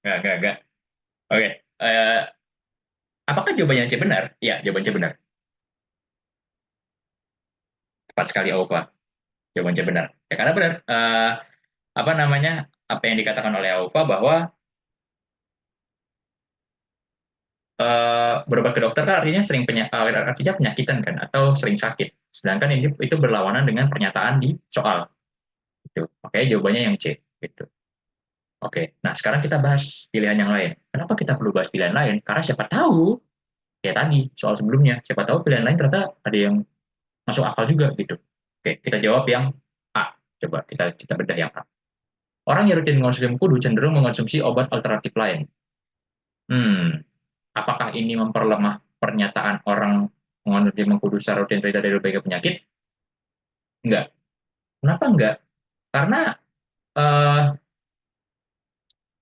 Nggak. Oke. Eh, apakah jawabannya C benar? Iya, jawaban C benar. Tepat sekali, Ova. Jawaban C benar. Ya, karena benar. Apa namanya? Apa yang dikatakan oleh Ova bahwa berobat ke dokter kan artinya artinya penyakitan kan atau sering sakit. Sedangkan ini itu berlawanan dengan pernyataan di soal. Gitu. Oke, jawabannya yang C. Gitu. Oke, nah sekarang kita bahas pilihan yang lain. Kenapa kita perlu bahas pilihan lain? Karena siapa tahu, ya tadi soal sebelumnya, siapa tahu pilihan lain ternyata ada yang masuk akal juga gitu. Oke, kita jawab yang A. Coba kita bedah yang A. Orang yang rutin mengonsumsi kudu cenderung mengonsumsi obat alternatif lain. Hmm, apakah ini memperlemah pernyataan orang mengonsumsi mengkudu secara rutin terhindar dari berbagai penyakit? Enggak. Kenapa enggak? Karena eh,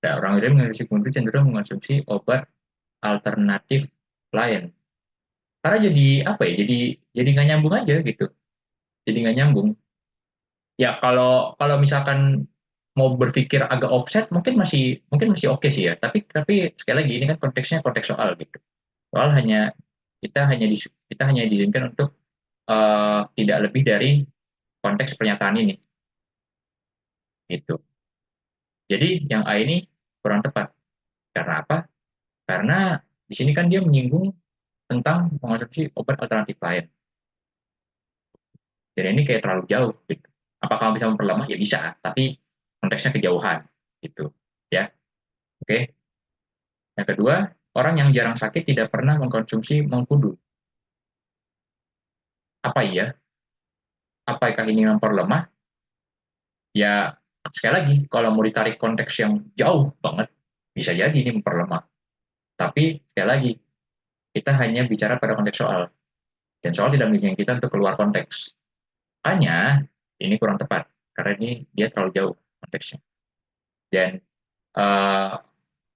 Nah, orang Yunani mengonsumsi kundu cenderung mengonsumsi obat alternatif lain. Karena jadi apa ya? Jadi nggak nyambung aja gitu. Jadi nggak nyambung. Ya kalau misalkan mau berpikir agak offset mungkin masih oke sih ya. Tapi sekali lagi ini kan konteksnya konteks soal gitu. Soal kita hanya kita hanya diizinkan untuk tidak lebih dari konteks pernyataan ini gitu. Jadi yang A ini kurang tepat. Karena apa? Karena di sini kan dia menyinggung tentang mengonsumsi obat alternatif lain. Dan ini kayak terlalu jauh gitu. Apakah bisa memperlemah? Ya bisa, tapi konteksnya kejauhan gitu. Ya. Oke. Yang kedua, orang yang jarang sakit tidak pernah mengkonsumsi mengkudu. Apa iya? Apakah ini memperlemah? Ya, sekali lagi, kalau mau ditarik konteks yang jauh banget, bisa jadi ini memperlemah. Tapi, sekali lagi, kita hanya bicara pada konteks soal. Dan soal tidak mengizinkan kita untuk keluar konteks. Hanya, ini kurang tepat. Karena ini dia terlalu jauh konteksnya. Dan uh,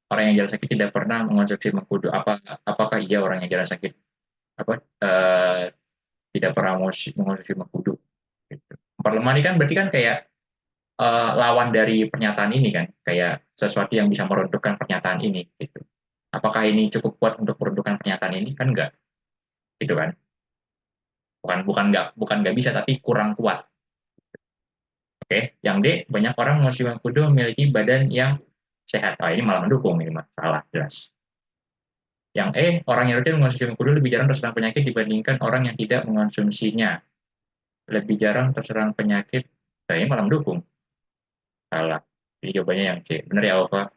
orang yang jarang sakit tidak pernah mengonsumsi mengkudu. Apakah iya orang yang jarang sakit apa tidak pernah mengonsumsi mengkudu? Gitu. Memperlemah ini kan berarti kan kayak lawan dari pernyataan ini kan, kayak sesuatu yang bisa meruntuhkan pernyataan ini. Gitu. Apakah ini cukup kuat untuk meruntuhkan pernyataan ini? Kan enggak, gitu kan? Bukan nggak bisa, tapi kurang kuat. Oke, yang D, banyak orang mengonsumsi mengkudu memiliki badan yang sehat. Ini malah mendukung ini mah salah jelas. Yang E, orang yang rutin mengonsumsi mengkudu lebih jarang terserang penyakit dibandingkan orang yang tidak mengonsumsinya. Lebih jarang terserang penyakit, ini malah mendukung. Salah. Jadi jawabannya yang C. Benar ya, Alfa?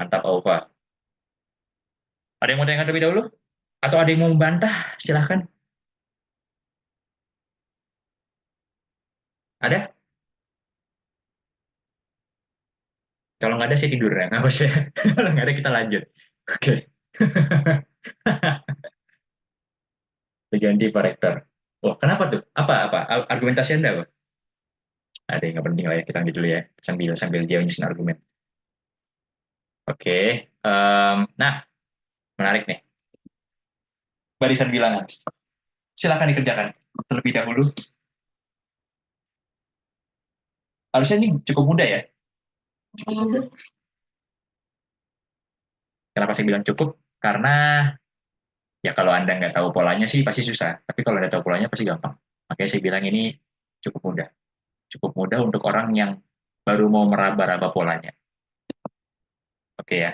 Mantap, Alfa. Ada yang mau tanya terlebih dahulu? Atau ada yang mau membantah? Silahkan. Ada? Kalau nggak ada, saya tidur ya. Nggak usah. Kalau nggak ada, kita lanjut. Oke. Ganti Pak Rektor. Oh, kenapa tuh? Apa? Argumentasi Anda apa? Ada yang nggak penting lah ya. Kita lanjut dulu ya. Sambil dia nyusun argumen. Oke. Nah, menarik nih. Barisan bilangan. Silakan dikerjakan terlebih dahulu. Harusnya ini cukup mudah ya. Kenapa saya bilang cukup? Karena ya kalau Anda nggak tahu polanya sih pasti susah. Tapi kalau Anda tahu polanya pasti gampang. Makanya saya bilang ini cukup mudah. Cukup mudah untuk orang yang baru mau meraba-raba polanya. Oke ya.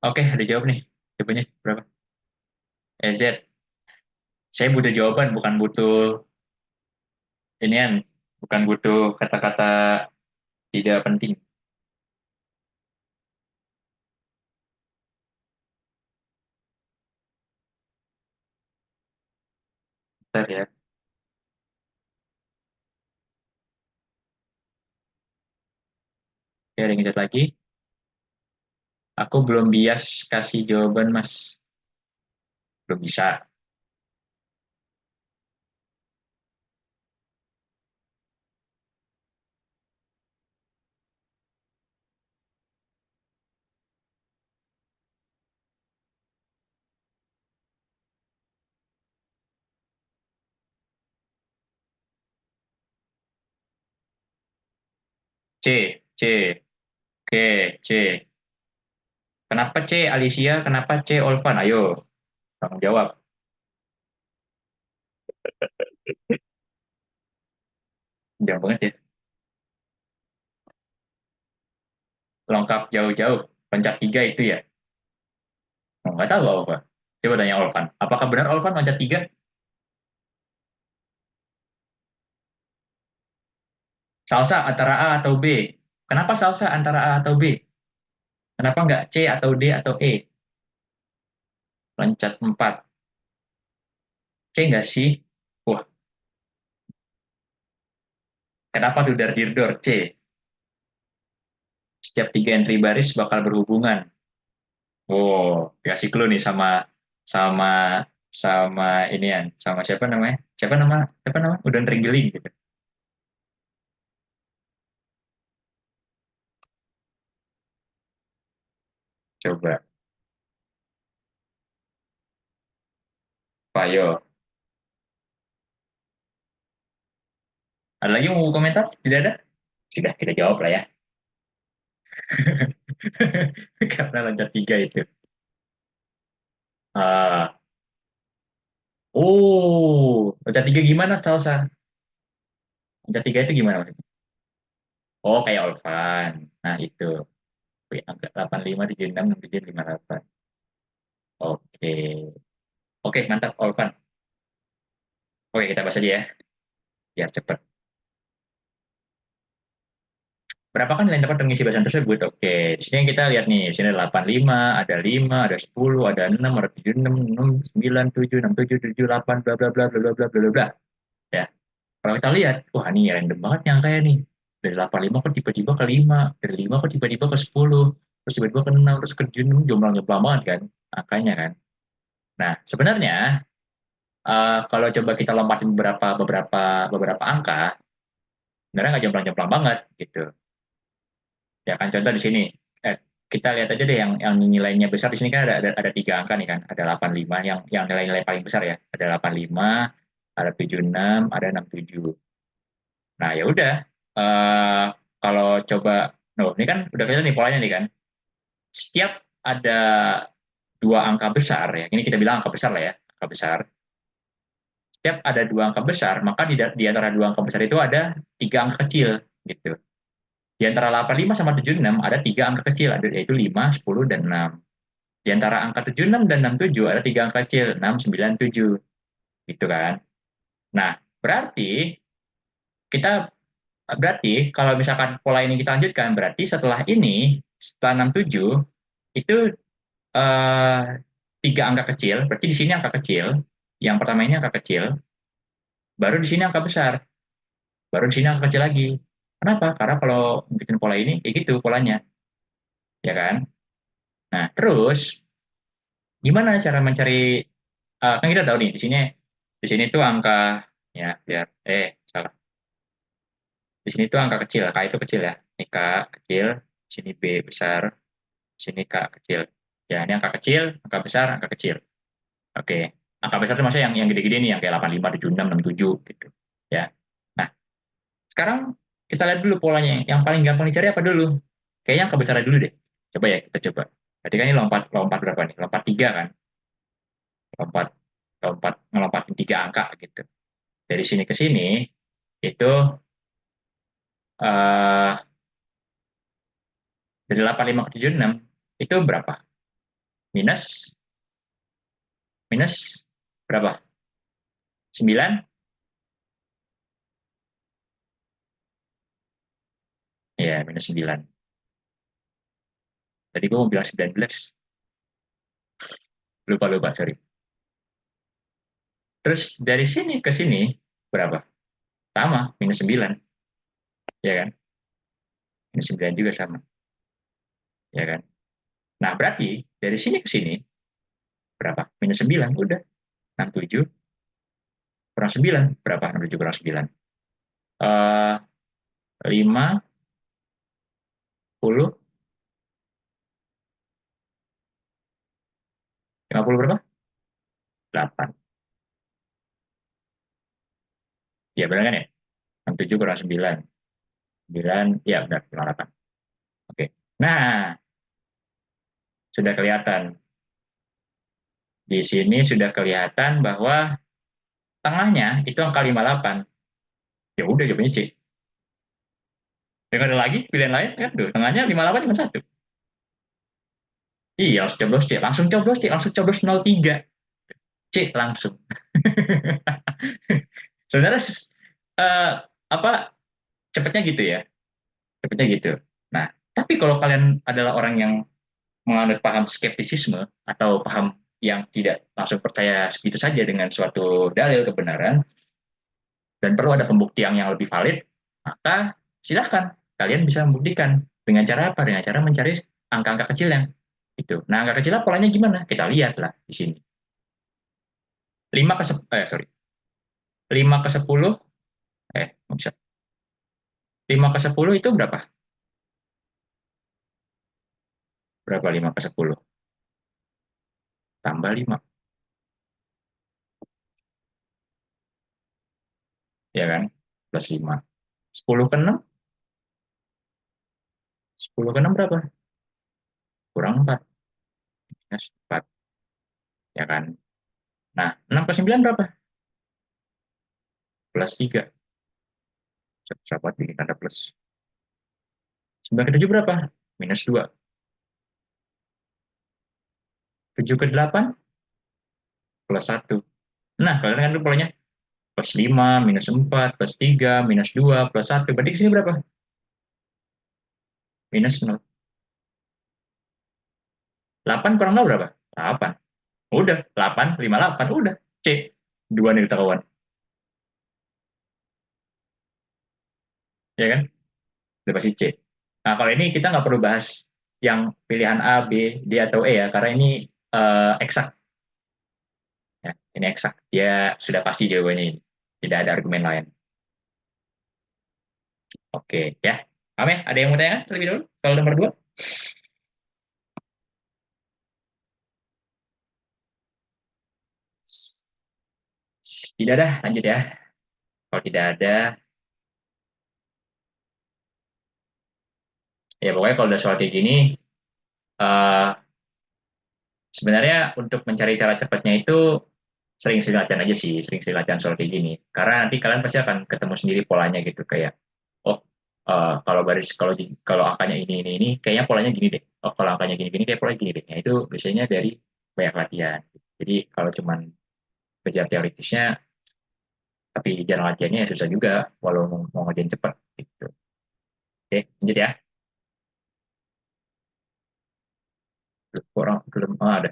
Oke, ada jawab nih. Jawabannya berapa? EZ. Saya butuh jawaban, bukan butuh inian. Bukan butuh kata-kata tidak penting. Bentar ya. Oke, ada yang ngecat lagi. Aku belum bias kasih jawaban, Mas. Belum bisa. C, C. Oke, C. Kenapa C, Alicia? Kenapa C, Olvan? Ayo, tanggung jawab. Jangan banget ya. Lengkap jauh-jauh. Pencak tiga itu ya. Oh, nggak tahu apa. Coba tanya Olvan. Apakah benar Olvan loncat tiga? Salsa antara A atau B? Kenapa salsa antara A atau B? Kenapa nggak C atau D atau E? Loncat 4. C nggak sih? Wah, kenapa tuh dar dir dor C? setiap 3 entry baris bakal berhubungan. Oh, dikasih clue nih sama sama inian, sama siapa namanya? Siapa nama? Udah Ringgiling gitu. Coba, Pak Yo. Ada lagi yang mau komentar? Tidak ada? Sudah, kita jawab lah ya. Karena loncat 3 itu. Ah, oh, loncat 3 gimana, Salsa? Loncat 3 itu gimana maksudnya? Oh, kayak Olvan. Nah, itu. Wih, angka 85, 76, 67, 58. Oke. Oke, mantap, Olvan. Oke, kita bahas aja ya, biar cepet. Berapa kan nilai dapat mengisi bahasan tersebut? Oke, di sini kita lihat nih, di sini ada 85, ada 5, ada 10, ada 6, ada 7, 6, 6, 9, 7, 6, 7, 7, 8, bla bla bla bla bla bla bla bla. Ya, kalau kita lihat, wah ini random banget yang kayak nih. Dari 85 kok tiba-tiba ke 5, dari 5 kok tiba-tiba ke 10, terus tiba-tiba ke 6, terus ke 7, jumlahnya banget kan, angkanya kan. Nah, sebenarnya kalau coba kita lompatin beberapa angka, sebenarnya nggak jomplang-jomplang banget gitu. Ya kan contoh di sini, kita lihat aja deh yang nilainya besar di sini kan ada 3 angka nih kan, ada 85 yang nilai-nilai paling besar ya, ada 85, ada 76, ada 67. Nah ya udah, eh, kalau coba, no ini kan udah kelihatan nih polanya nih kan, setiap ada 2 angka besar ya, ini kita bilang angka besar lah ya, angka besar. Setiap ada 2 angka besar, maka di antara 2 angka besar itu ada 3 angka kecil gitu. Di antara 85 sama 76 ada 3 angka kecil, yaitu 5, 10, dan 6. Di antara angka 76 dan 67 ada 3 angka kecil, 6, 9, 7. Gitu kan. Nah, kita berarti kalau misalkan pola ini kita lanjutkan, berarti setelah 67 itu eh, 3 angka kecil, berarti di sini angka kecil, yang pertama ini angka kecil, baru di sini angka besar, baru di sini angka kecil lagi. Kenapa? Karena kalau bikin pola ini kayak gitu polanya, ya kan? Nah, terus gimana cara mencari, kan kita tahu nih di sini tuh angka, ya biar salah, di sini tuh angka kecil, K itu kecil ya, ini K kecil, di sini B besar, di sini K kecil, ya ini angka kecil, angka besar, angka kecil. Oke, angka besar itu maksudnya yang gede-gede nih, yang kayak 85, 76, 67 gitu ya. Nah, sekarang kita lihat dulu polanya, yang paling gampang dicari apa dulu? Kayaknya angka besar dulu deh, coba ya, kita coba. Berarti kan ini lompat lompat berapa nih, lompat 3 kan, lompat lompat ngelompatin 3 angka gitu. Dari sini ke sini itu eh dari 85 ke 76 itu berapa? Minus minus berapa? 9? Ya, minus 9. Tadi gue mau bilang 19. Lupa, sorry. Terus dari sini ke sini berapa? Sama, minus 9. Ya kan? Minus 9 juga sama. Ya kan? Nah, berarti dari sini ke sini berapa? Minus 9. Udah. 67 kurang 9. Berapa? 67 kurang 9. 5, 10, 50 berapa? 8. Ya benar kan ya? 67 kurang 9. 9, ya benar, kurang 8. Oke. Nah, sudah kelihatan. Di sini sudah kelihatan bahwa tengahnya itu angka 58. Ya udah jawabannya C. Yang ada lagi pilihan lain kan tuh, tengahnya 58 cuma satu. Iya, langsung coblos C, langsung coblos 03. C langsung. Sebenarnya uh, apa cepetnya gitu ya. Cepetnya gitu. Nah, tapi kalau kalian adalah orang yang menganut paham skeptisisme atau paham yang tidak langsung percaya segitu saja dengan suatu dalil kebenaran, dan perlu ada pembuktian yang lebih valid, maka silahkan kalian bisa membuktikan Dengan cara apa? Dengan cara mencari angka-angka kecil yang itu. Nah, angka kecil polanya gimana? Kita lihat lah di sini. 5 ke 10, bisa. 5 ke 10 itu berapa? Berapa 5 ke 10? Tambah 5, ya kan? Plus 5. 10 ke 6? 10 ke 6 berapa? Kurang 4. Minus 4, ya kan? Nah, 6 ke 9 berapa? Plus 3. Sahabat bikin tanda plus. 9 ke 7 berapa? Minus 2. 7 ke 8? Plus 1. Nah, kalian kan polanya plus 5, minus 4, plus 3, minus 2, plus 1. Berarti ke sini berapa? Minus 0. 8 kurang 0 berapa? 8. Udah, 8, 5, 8. Udah, C. 2 nih ketahuan. Ya kan? Udah pasti C. Nah, kalau ini kita nggak perlu bahas yang pilihan A, B, D, atau E ya, karena ini eksak. Ya, ini eksak. Dia sudah pasti jawabannya ini. Tidak ada argumen lain. Oke, ya. Paham ya? Ada yang mau tanya terlebih dahulu? Kalau nomor 2? Tidak ada, lanjut ya. Kalau tidak ada, ya pokoknya kalau udah soal kayak gini, eh, sebenarnya untuk mencari cara cepatnya itu sering-sering latihan aja sih, sering-sering latihan soal kayak gini. Karena nanti kalian pasti akan ketemu sendiri polanya gitu, kayak, oh, kalau baris kalau angkanya ini, kayaknya polanya gini deh. Oh, kalau angkanya gini-gini, kayak polanya gini deh. Nah, itu biasanya dari banyak latihan. Jadi kalau cuman belajar teoritisnya, tapi jalan latihannya ya susah juga, walau mau ngerjain cepat gitu. Oke, lanjut ya. Kurang belum ada.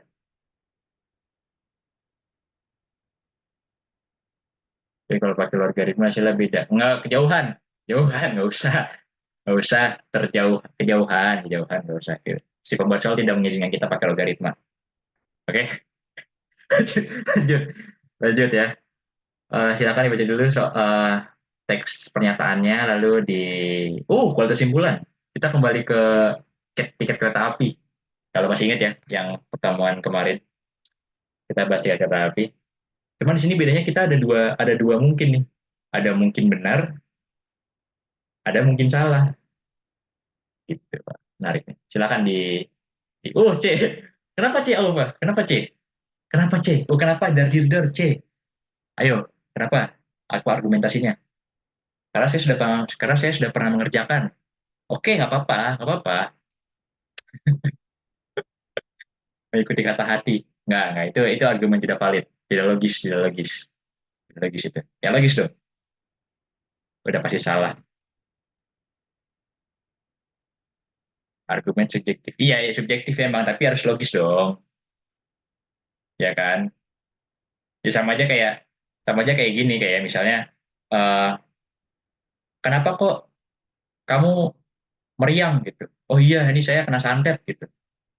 Jadi kalau pakai logaritma hasilnya beda. Nggak kejauhan, jauhan nggak usah terjauh kejauhan nggak usah. Si pembuat soal tidak mengizinkan kita pakai logaritma. Oke, lanjut, lanjut, lanjut ya. Silakan dibaca dulu teks pernyataannya, lalu kualitas simpulan. Kita kembali ke tiket kereta api. Kalau masih ingat ya, yang pertemuan kemarin kita bahas tiket kereta api. Cuman di sini bedanya kita ada dua mungkin nih. Ada mungkin benar, ada mungkin salah. Gitu, Pak. Menarik nih. Silakan C. Kenapa C, Alfa? Kenapa C? Kenapa C? Oh, kenapa dar C? Ayo, kenapa? Aku argumentasinya. Karena saya sudah pernah mengerjakan. Oke, nggak apa-apa, nggak apa-apa. Mengikuti kata hati. Nggak, itu argumen tidak valid. Tidak logis, tidak logis. Tidak logis itu. Ya logis dong. Udah pasti salah. Argumen subjektif. Iya, ya, subjektif emang, tapi harus logis dong. Ya kan? Ya sama aja kayak gini, kayak misalnya, eh, kenapa kok kamu meriang gitu? Oh iya, ini saya kena santet gitu.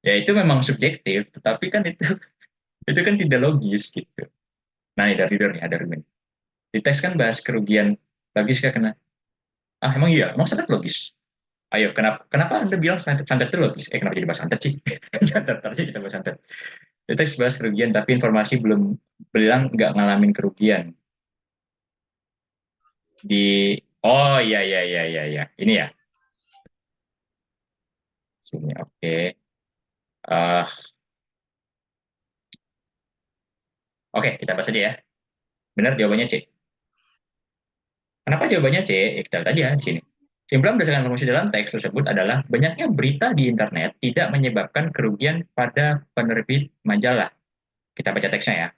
Ya itu memang subjektif, tetapi kan itu itu kan tidak logis gitu. Nah, ini dari nih ada argumen. Di teks kan bahas kerugian, logis kah kena? Ah, emang iya, emang santet logis. Ayo, kenapa Anda bilang santet itu logis? Kenapa jadi bahas santet sih? Santet, tadi kita bahas santet. Di teks bahas kerugian, tapi informasi belum bilang nggak ngalamin kerugian. Di Oh iya iya iya iya iya. Ini ya. Sini oke. Eh, oke, kita bahas aja ya. Benar jawabannya C. Kenapa jawabannya C? Ya, kita lihat tadi ya di sini. Kesimpulan berdasarkan informasi dalam teks tersebut adalah banyaknya berita di internet tidak menyebabkan kerugian pada penerbit majalah. Kita baca teksnya ya.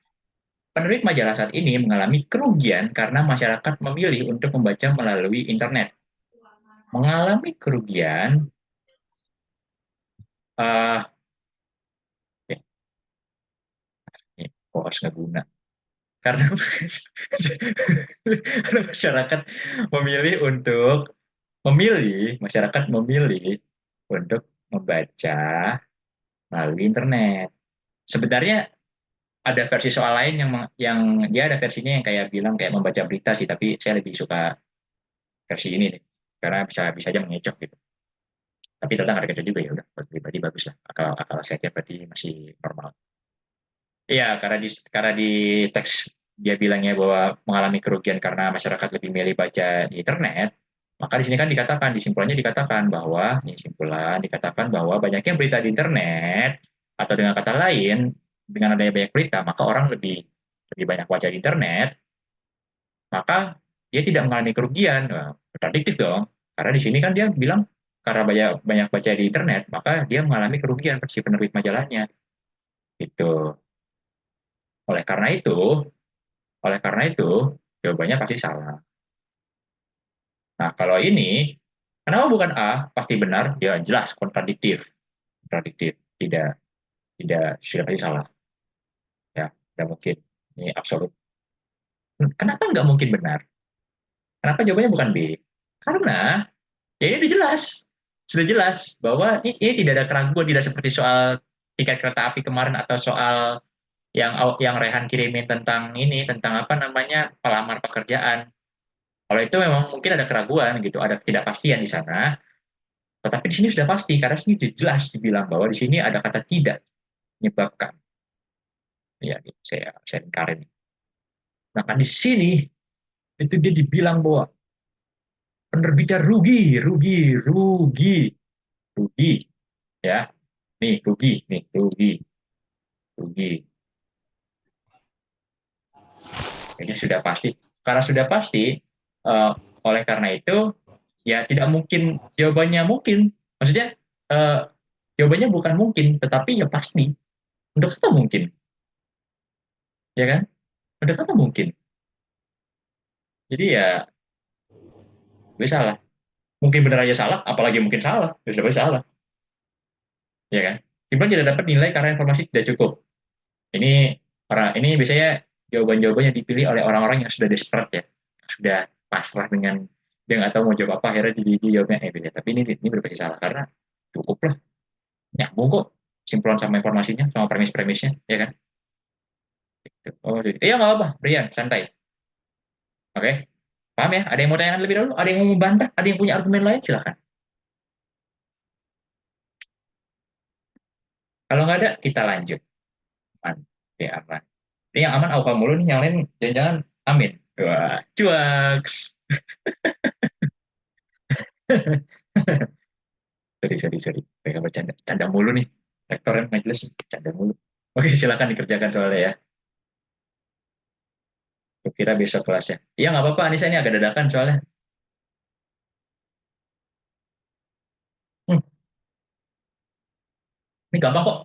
Penerbit majalah saat ini mengalami kerugian karena masyarakat memilih untuk membaca melalui internet. Mengalami kerugian, uh, harus nggak guna. Karena masyarakat memilih untuk masyarakat memilih untuk membaca melalui internet. Sebenarnya ada versi soal lain yang dia ada versinya yang kayak bilang kayak membaca berita sih, tapi saya lebih suka versi ini nih, karena bisa bisa aja mengecoh gitu. Tapi ternyata nggak ada kecoh juga, ya udah buat pribadi bagus lah. Akal akal saya berarti masih normal. Iya, karena di teks dia bilangnya bahwa mengalami kerugian karena masyarakat lebih milih baca di internet, maka di sini kan dikatakan, di simpulannya dikatakan bahwa, ini simpulan dikatakan bahwa banyaknya berita di internet, atau dengan kata lain, dengan adanya banyak berita, maka orang lebih lebih banyak baca di internet, maka dia tidak mengalami kerugian. Nah, kontradiktif dong. Karena di sini kan dia bilang karena banyak banyak baca di internet, maka dia mengalami kerugian si penerbit majalahnya. Itu. Oleh karena itu, oleh karena itu, jawabannya pasti salah. Nah, kalau ini, kenapa bukan A? Pasti benar, ya jelas kontradiktif. Kontradiktif, tidak tidak sudah pasti salah. Ya, tidak mungkin. Ini absolut. Kenapa nggak mungkin benar? Kenapa jawabannya bukan B? Karena ya ini udah jelas. Sudah jelas bahwa ini tidak ada keraguan, tidak seperti soal tiket kereta api kemarin atau soal yang Rehan kirimin tentang ini, tentang apa namanya, pelamar pekerjaan. Kalau itu memang mungkin ada keraguan gitu, ada ketidakpastian di sana. Tetapi di sini sudah pasti, karena sini jelas dibilang bahwa di sini ada kata tidak menyebabkan. Ya, gitu, saya ingkarin. Nah, kan di sini itu dia dibilang bahwa penerbitnya rugi, rugi, rugi, rugi. Ya, nih rugi, nih rugi, rugi. Ini sudah pasti. Karena sudah pasti, uh, oleh karena itu, ya tidak mungkin jawabannya mungkin. Maksudnya, uh, jawabannya bukan mungkin, tetapi ya pasti. Untuk apa mungkin? Ya kan? Untuk apa mungkin? Jadi ya, gue salah. Mungkin benar aja salah, apalagi mungkin salah. Ya sudah pasti salah. Ya kan? Simpan tidak dapat nilai karena informasi tidak cukup. Ini biasanya jawaban-jawabannya dipilih oleh orang-orang yang sudah desperate ya, sudah pasrah dengan nggak tahu mau jawab apa, akhirnya jadi jawabnya ya. Tapi ini berpasti salah karena cukup lah, nyambung kok simpulan sama informasinya sama premis-premisnya, ya kan? Gitu. Oh, jadi iya nggak apa, Brian, santai. Oke, paham ya? Ada yang mau tanya lebih dulu? Ada yang mau membantah? Ada yang punya argumen lain? Silakan. Kalau nggak ada, kita lanjut. Aman. Ya, aman. Ini yang aman Alfa mulu nih, yang lain jangan-jangan amin. Wah, cuak. Sorry. Mereka bercanda. Canda mulu nih. Rektor yang majelis, canda mulu. Oke, silakan dikerjakan soalnya ya. Kira besok kelasnya. Iya, nggak apa-apa. Anissa ini agak dadakan soalnya. Hmm, ini gampang kok.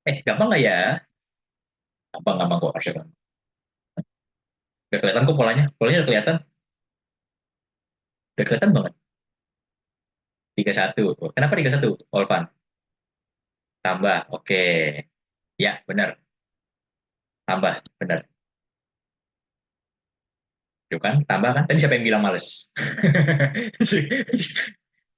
Gampang nggak ya? Gampang kok. Harusnya gampang. Udah kelihatan kok polanya. Polanya udah kelihatan. Udah kelihatan banget. 31. Kenapa 31, Olvan? Tambah. Oke. Ya, benar. Tambah. Benar. Tuh kan, tambah kan. Tadi siapa yang bilang males?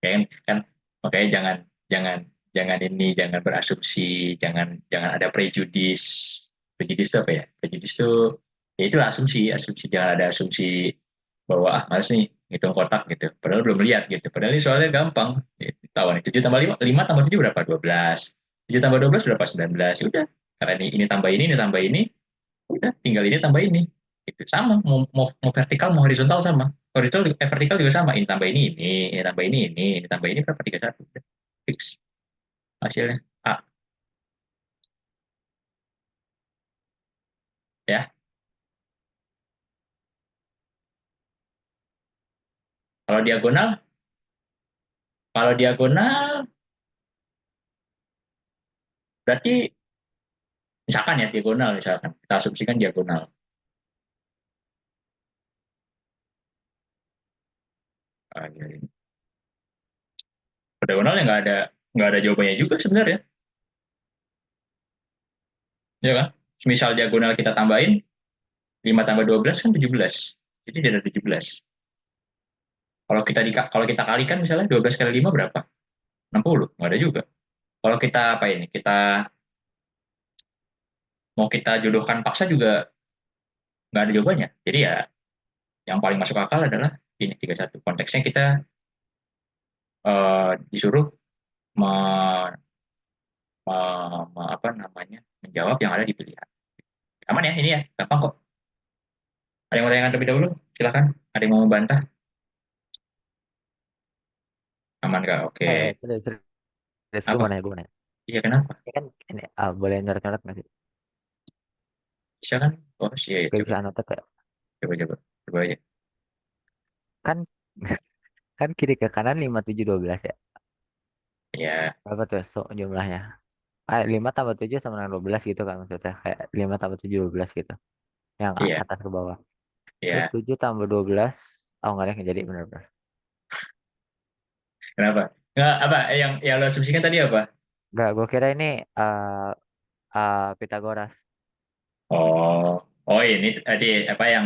kan makanya jangan jangan jangan berasumsi, jangan jangan ada prejudis. Prejudis itu apa ya? Prejudis itu ya itu asumsi, jangan ada asumsi bahwa males nih ngitung kotak gitu, padahal belum lihat gitu, padahal ini soalnya gampang ya, tahu nih 7 tambah 5, 5 tambah 7 berapa? 12. 7 tambah 12 berapa? 19. Ya udah, karena ini tambah ini tambah ini, udah tinggal ini tambah ini, itu sama, mau vertikal mau horizontal sama, horizontal vertikal juga sama, ini tambah ini tambah ini tambah ini berapa? 31. Udah, fix hasilnya A. Ya, kalau diagonal, kalau diagonal berarti misalkan ya, diagonal misalkan kita asumsikan diagonal. Iya, iya. Diagonal ya nggak ada jawabannya juga sebenarnya, ya kan? Misal diagonal kita tambahin 5 tambah 12 kan 17. Jadi dia ada 17. Kalau kita kalikan misalnya 12 kali 5 berapa? 60. Nggak ada juga. Kalau kita apa ini? Mau kita jodohkan paksa juga nggak ada jawabannya. Jadi ya yang paling masuk akal adalah ini 31. Konteksnya kita disuruh me- apa namanya menjawab yang ada di pilihan. Aman ya ini ya, gampang kok. Ada yang mau tanyakan terlebih dahulu? Silakan. Ada yang mau membantah? Aman nggak? Oke.
Terus, terus gue
Apa?
mau nanya, gue mau nanya.
Iya kenapa?
Ini kan ini boleh nyorot-nyorot nggak sih?
Bisa kan? Oh iya, iya.
Kayak
Coba,
bisa anotek kayak
coba aja.
kan kan kiri ke kanan 5 7 12 ya.
Ya,
Berapa tuh so, jumlahnya? 5 tambah 7 sama dengan 12 gitu kan maksudnya. Kayak 5 tambah 7 12 gitu. Yang
iya,
atas ke bawah. Terus
iya.
7 tambah 12. Oh nggak ada yang jadi bener-bener.
Kenapa? Nggak apa? Yang lo asumsikan tadi apa?
Enggak, gue kira ini uh, Pitagoras.
Oh, oh ini tadi apa yang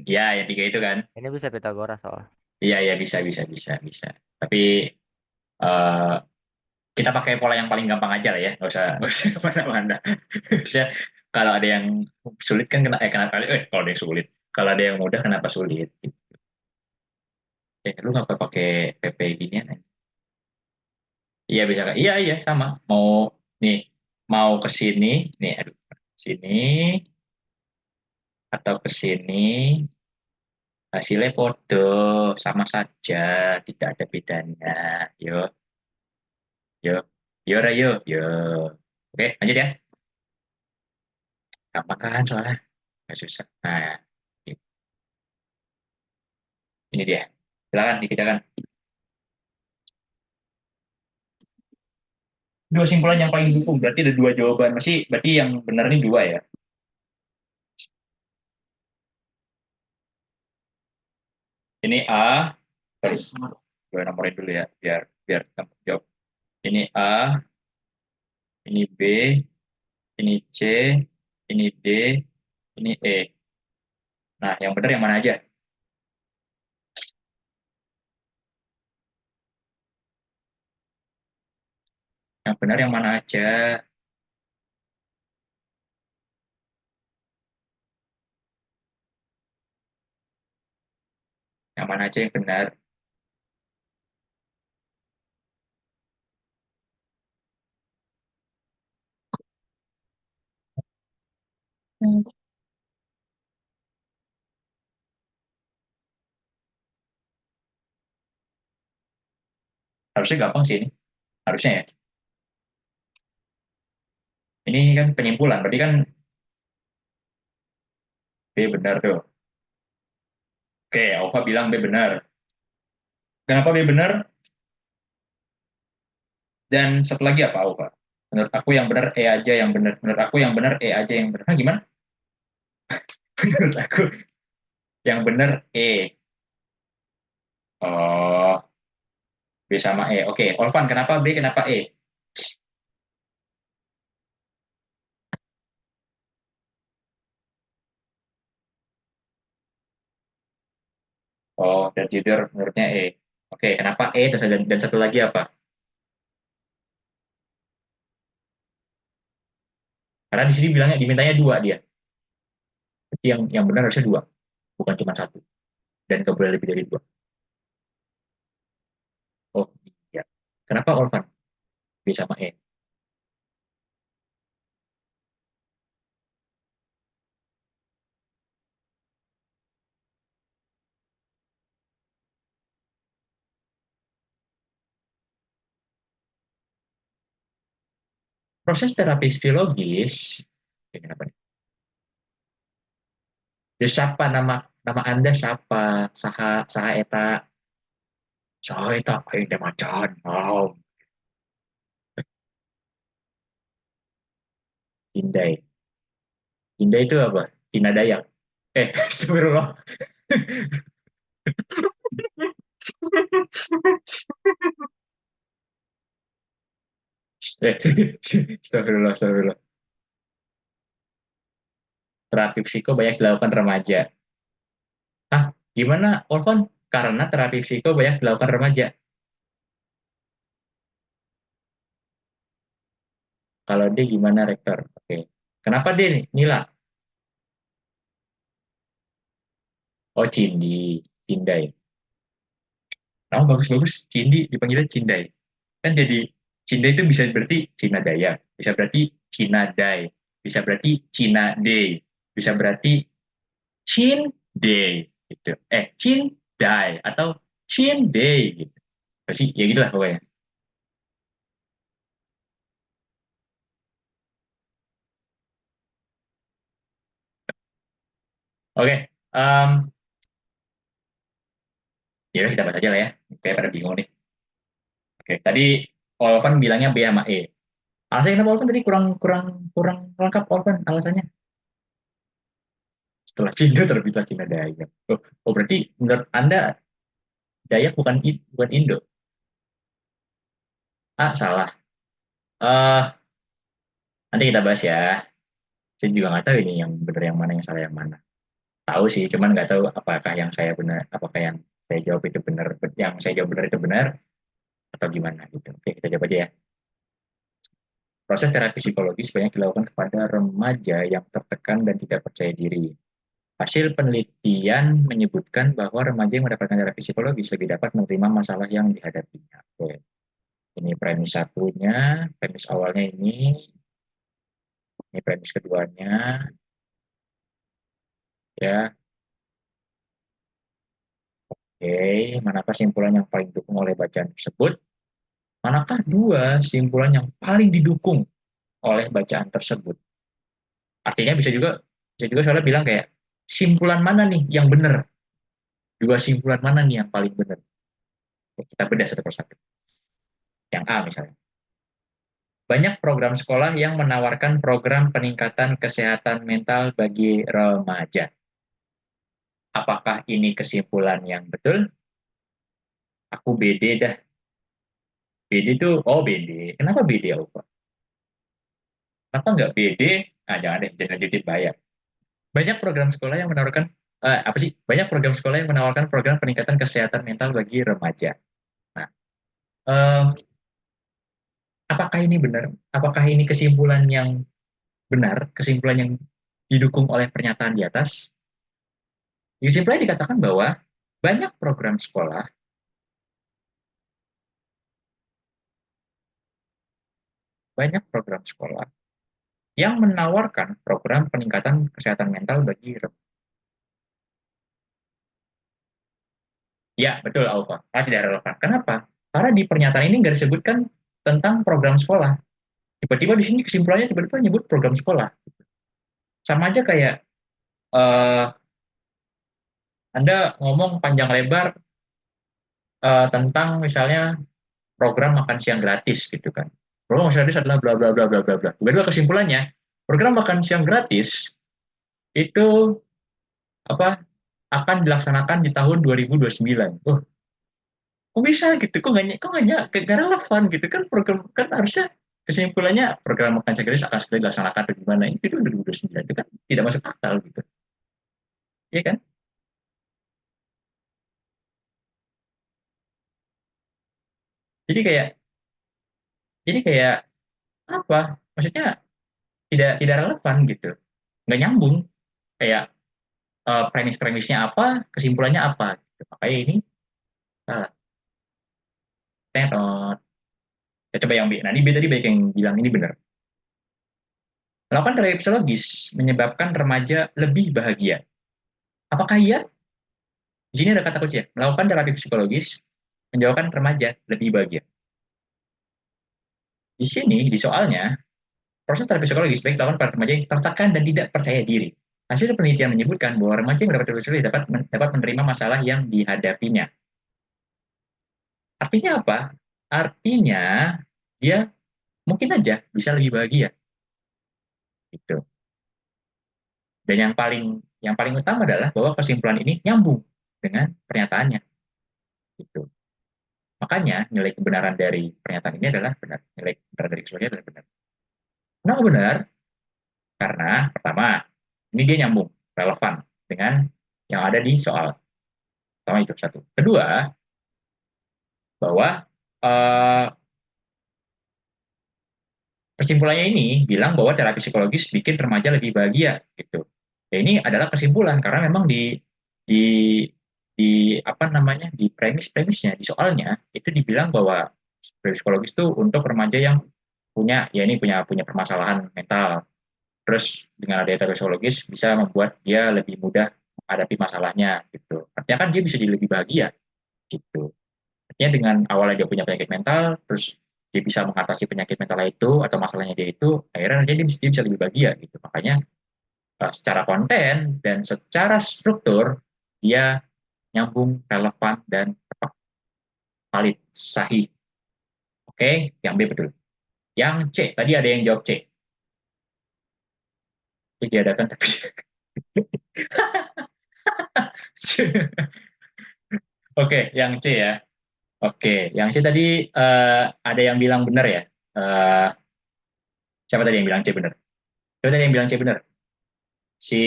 tiga itu kan?
Ini bisa Pitagoras soal.
Iya, iya bisa. Tapi eh, kita pakai pola yang paling gampang aja lah ya, nggak usah kemana-mana. Bisa kalau ada yang sulit kan kenapa? Kalau ada yang sulit, kalau ada yang mudah kenapa sulit? Lu nggak pakai PP ginian? Iya bisa Kak. Iya sama. Nih mau ke sini, nih aduh sini atau ke sini hasilnya podo sama saja, tidak ada bedanya. Yo, yo, yo. Oke, lanjut ya. Gampang kan soalnya, nggak susah. Nah, ini dia. Silakan dikerjakan. Dua simpulan yang paling didukung. Berarti ada dua jawaban. Berarti yang benar ini dua ya. Ini A. Gue nomorin dulu ya, biar biar kamu jawab. Ini A, ini B, ini C, ini D, ini E. Nah, yang benar yang mana aja? Yang benar yang mana aja? Yang mana aja yang benar? Hmm. Harusnya gampang sih ini. Harusnya ya. Ini kan penyimpulan, berarti kan B benar tuh. Oke, Alfa bilang B benar. Kenapa B benar? Dan satu lagi apa Alfa? Menurut aku yang benar E aja yang benar. Menurut aku yang benar E aja yang benar. Hah, gimana? Menurut aku yang benar E. Oh, B sama E. Oke, Olvan, kenapa B, kenapa E? Oh, dan jujur menurutnya E. Oke, kenapa E dan satu lagi apa? Karena di sini bilangnya dimintanya dua dia. Jadi yang benar harusnya dua, bukan cuma satu. Dan nggak boleh lebih dari dua. Oh, iya. Kenapa Olvan? B sama E. Proses terapi fisiologis, ini apa nih? Ya, siapa nama nama Anda siapa? Saha Saha Eta. Saha Eta, ini macan. Oh, Indai. Indai itu apa? Tina Dayak. Astagfirullah. Astagfirullah. Terapi psiko banyak dilakukan remaja. Hah? Gimana, Orvan? Karena terapi psiko banyak dilakukan remaja. Kalau dia gimana, Rektor? Oke. Kenapa dia nih? Nila. Oh, Cindi. Cindai. Oh, bagus-bagus. Cindi dipanggilnya Cindai. Kan jadi Cindai itu bisa berarti Cina Daya, bisa berarti Cina Dai, bisa berarti Cina Day, bisa berarti Chin Day gitu. Chin Dai atau Chin Day gitu. Pasti ya gitulah pokoknya. Oke, ya udah kita bahas aja lah ya. Kayak pada bingung nih. Oke, tadi Olvan bilangnya B sama E. Alasannya kenapa Olvan tadi kurang kurang kurang lengkap Olvan alasannya? Setelah Cina terbitlah Cina Dayak. Oh, berarti menurut Anda Dayak bukan Indo? Ah, salah. eh Nanti kita bahas ya. Saya juga nggak tahu ini yang benar yang mana, yang salah yang mana. Tahu sih, cuman nggak tahu apakah yang saya benar, apakah yang saya jawab itu benar, yang saya jawab benar itu benar atau gimana gitu. Oke, kita jawab aja ya. Proses terapi psikologis banyak dilakukan kepada remaja yang tertekan dan tidak percaya diri. Hasil penelitian menyebutkan bahwa remaja yang mendapatkan terapi psikologis lebih dapat menerima masalah yang dihadapinya. Oke. Ini premis satunya, premis awalnya ini premis keduanya, ya. Oke, manakah simpulan yang paling didukung oleh bacaan tersebut? Manakah dua simpulan yang paling didukung oleh bacaan tersebut? Artinya bisa juga soalnya bilang kayak simpulan mana nih yang benar? Dua simpulan mana nih yang paling benar? Kita bedah satu persatu. Yang A misalnya. Banyak program sekolah yang menawarkan program peningkatan kesehatan mental bagi remaja. Apakah ini kesimpulan yang betul? Aku BD dah. BD itu, oh BD. Kenapa BD, Alfa? Kenapa nggak BD? Nah, jangan deh, jangan jadi bayar. Banyak program sekolah yang menawarkan apa sih? Banyak program sekolah yang menawarkan program peningkatan kesehatan mental bagi remaja. Nah, um, apakah ini benar? Apakah ini kesimpulan yang benar? Kesimpulan yang didukung oleh pernyataan di atas? Kesimpulannya dikatakan bahwa banyak program sekolah, banyak program sekolah yang menawarkan program peningkatan kesehatan mental bagi remaja. Ya, betul, Alfa. Karena tidak relevan. Kenapa? Karena di pernyataan ini nggak disebutkan tentang program sekolah. Tiba-tiba di sini kesimpulannya tiba-tiba nyebut program sekolah. Sama aja kayak uh, Anda ngomong panjang lebar tentang misalnya program makan siang gratis gitu kan. Program makan siang gratis adalah bla bla bla bla bla bla. Tiba-tiba kesimpulannya program makan siang gratis itu apa akan dilaksanakan di tahun 2029. Oh, kok bisa gitu? Kok nggak relevan gitu kan, program kan harusnya kesimpulannya program makan siang gratis akan segera dilaksanakan atau gimana, itu 2029 itu kan tidak masuk akal gitu. Iya kan? Jadi kayak jadi kayak apa? Maksudnya tidak tidak relevan gitu. Nggak nyambung. Kayak premis-premisnya apa, kesimpulannya apa. Gitu. Makanya ini salah. Tetot. Ya, coba yang B. Nah, ini B tadi banyak yang bilang ini benar. Melakukan terapi psikologis menyebabkan remaja lebih bahagia. Apakah iya? Di sini ada kata kunci ya. Melakukan terapi psikologis menyebabkan remaja lebih bahagia. Di sini, di soalnya, proses terapi psikologis baik dilakukan pada remaja yang tertekan dan tidak percaya diri. Hasil penelitian menyebutkan bahwa remaja yang mendapat terapi psikologis dapat menerima masalah yang dihadapinya. Artinya apa? Artinya dia mungkin aja bisa lebih bahagia gitu. Dan yang paling utama adalah bahwa kesimpulan ini nyambung dengan pernyataannya gitu. Makanya nilai kebenaran dari pernyataan ini adalah benar. Nilai kebenaran dari kesimpulannya adalah benar. Kenapa benar? Karena pertama, ini dia nyambung, relevan dengan yang ada di soal. Pertama itu satu. Kedua, bahwa eh, kesimpulannya ini bilang bahwa terapi psikologis bikin remaja lebih bahagia gitu. Ya, ini adalah kesimpulan karena memang di apa namanya di premisnya di soalnya itu dibilang bahwa terapi psikologis itu untuk remaja yang punya ya ini punya permasalahan mental. Terus dengan adanya terapi psikologis bisa membuat dia lebih mudah menghadapi masalahnya gitu. Artinya kan dia bisa jadi lebih bahagia gitu. Artinya dengan awalnya dia punya penyakit mental, terus dia bisa mengatasi penyakit mental itu atau masalahnya dia itu, akhirnya dia bisa lebih bahagia gitu. Makanya secara konten dan secara struktur dia nyambung, relevan dan tepat, valid, sahih. Oke, yang B betul. Yang C, tadi ada yang jawab C. Itu diadakan tapi Oke, yang C ya. Oke, yang C tadi ada yang bilang benar ya. Eh, siapa tadi yang bilang C benar? Siapa tadi yang bilang C benar? Si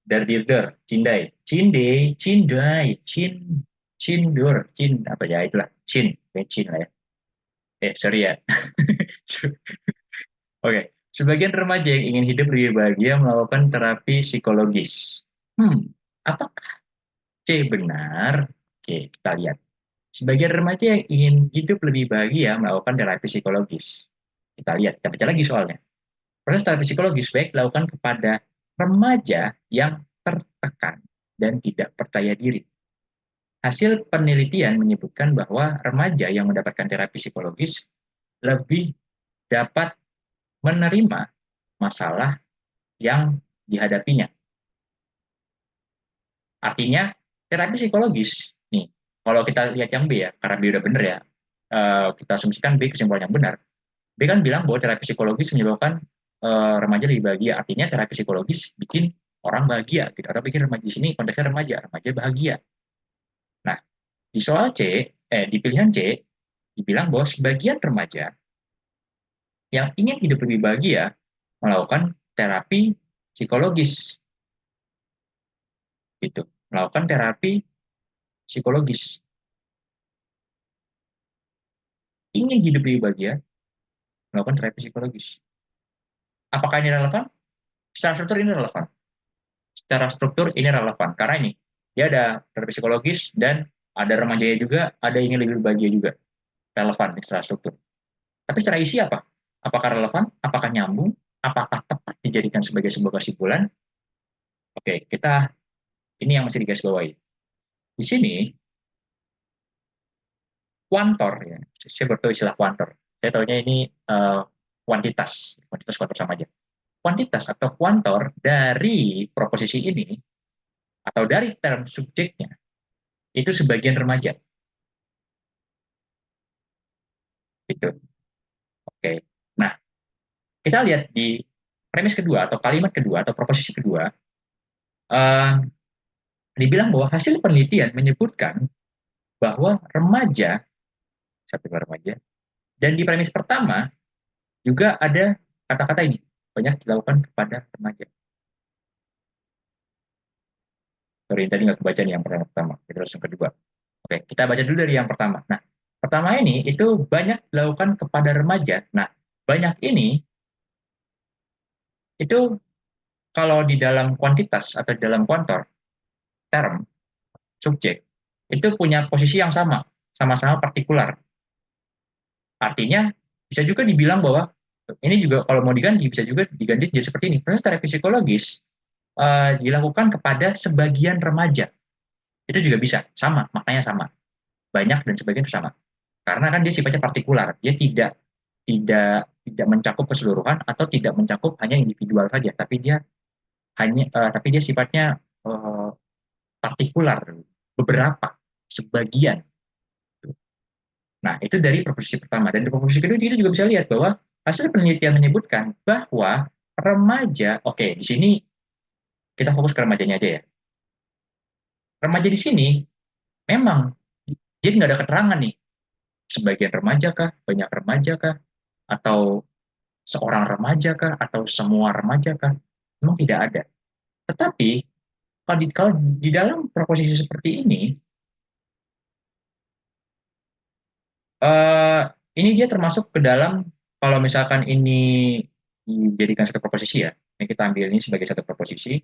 Dardirder, Cindai, Cinde, Cindai, Cindur, apa ya itulah, Cin lah ya. Sorry ya. Oke, sebagian remaja yang ingin hidup lebih bahagia melakukan terapi psikologis. Apakah C benar? Oke, kita lihat. Sebagian remaja yang ingin hidup lebih bahagia melakukan terapi psikologis. Kita lihat, kita baca lagi soalnya. Proses terapi psikologis baik dilakukan kepada remaja yang tertekan dan tidak percaya diri. Hasil penelitian menyebutkan bahwa remaja yang mendapatkan terapi psikologis lebih dapat menerima masalah yang dihadapinya. Artinya, terapi psikologis, nih, kalau kita lihat yang B ya, karena B udah benar ya, kita asumsikan B kesimpulan yang benar. B kan bilang bahwa terapi psikologis menyebabkan remaja lebih bahagia. Artinya terapi psikologis bikin orang bahagia. Gitu. Atau bikin remaja di sini konteksnya remaja bahagia. Nah, di soal C, di pilihan C, dibilang bahwa sebagian remaja yang ingin hidup lebih bahagia melakukan terapi psikologis. Gitu. Melakukan terapi psikologis. Ingin hidup lebih bahagia, melakukan terapi psikologis. Apakah ini relevan? Secara struktur ini relevan. Secara struktur ini relevan. Karena ini, dia ada terapi psikologis dan ada remajanya juga, ada yang ingin lebih bahagia juga. Relevan secara struktur. Tapi secara isi apa? Apakah relevan? Apakah nyambung? Apakah tepat dijadikan sebagai sebuah kesimpulan? Oke, kita ini yang masih digarisbawahi. Di sini, kuantor, ya. Saya bertahu istilah kuantor. Saya tahunya ini kuantitas kuantor sama aja. Kuantitas atau kuantor dari proposisi ini atau dari term subjeknya itu sebagian remaja. Itu. Oke. Nah, kita lihat di premis kedua atau kalimat kedua atau proposisi kedua, eh, dibilang bahwa hasil penelitian menyebutkan bahwa remaja, satu remaja, dan di premis pertama juga ada kata-kata ini, banyak dilakukan kepada remaja. Sorry, tadi nggak kebaca nih yang pertama, kita langsung kedua. Oke, kita baca dulu dari yang pertama. Nah, pertama ini itu banyak dilakukan kepada remaja. Nah, banyak ini itu kalau di dalam kuantitas atau di dalam kuantor, term, subjek, itu punya posisi yang sama, sama-sama partikular. Artinya, bisa juga dibilang bahwa ini juga kalau mau diganti, bisa juga diganti jadi seperti ini. Proses terapi psikologis dilakukan kepada sebagian remaja. Itu juga bisa, sama, maknanya sama. Banyak dan sebagian itu sama. Karena kan dia sifatnya partikular, dia tidak mencakup keseluruhan atau tidak mencakup hanya individual saja, tapi dia sifatnya partikular, beberapa, sebagian. Nah, itu dari proposisi pertama. Dan di proposisi kedua kita juga bisa lihat bahwa hasil penelitian menyebutkan bahwa remaja, oke, di sini kita fokus ke remajanya aja ya. Remaja di sini memang jadi nggak ada keterangan nih, sebagian remaja kah, banyak remaja kah, atau seorang remaja kah, atau semua remaja kah, memang tidak ada. Tetapi kalau di dalam proposisi seperti ini, eh, ini dia termasuk ke dalam, kalau misalkan ini dijadikan satu proposisi ya, ini kita ambil ini sebagai satu proposisi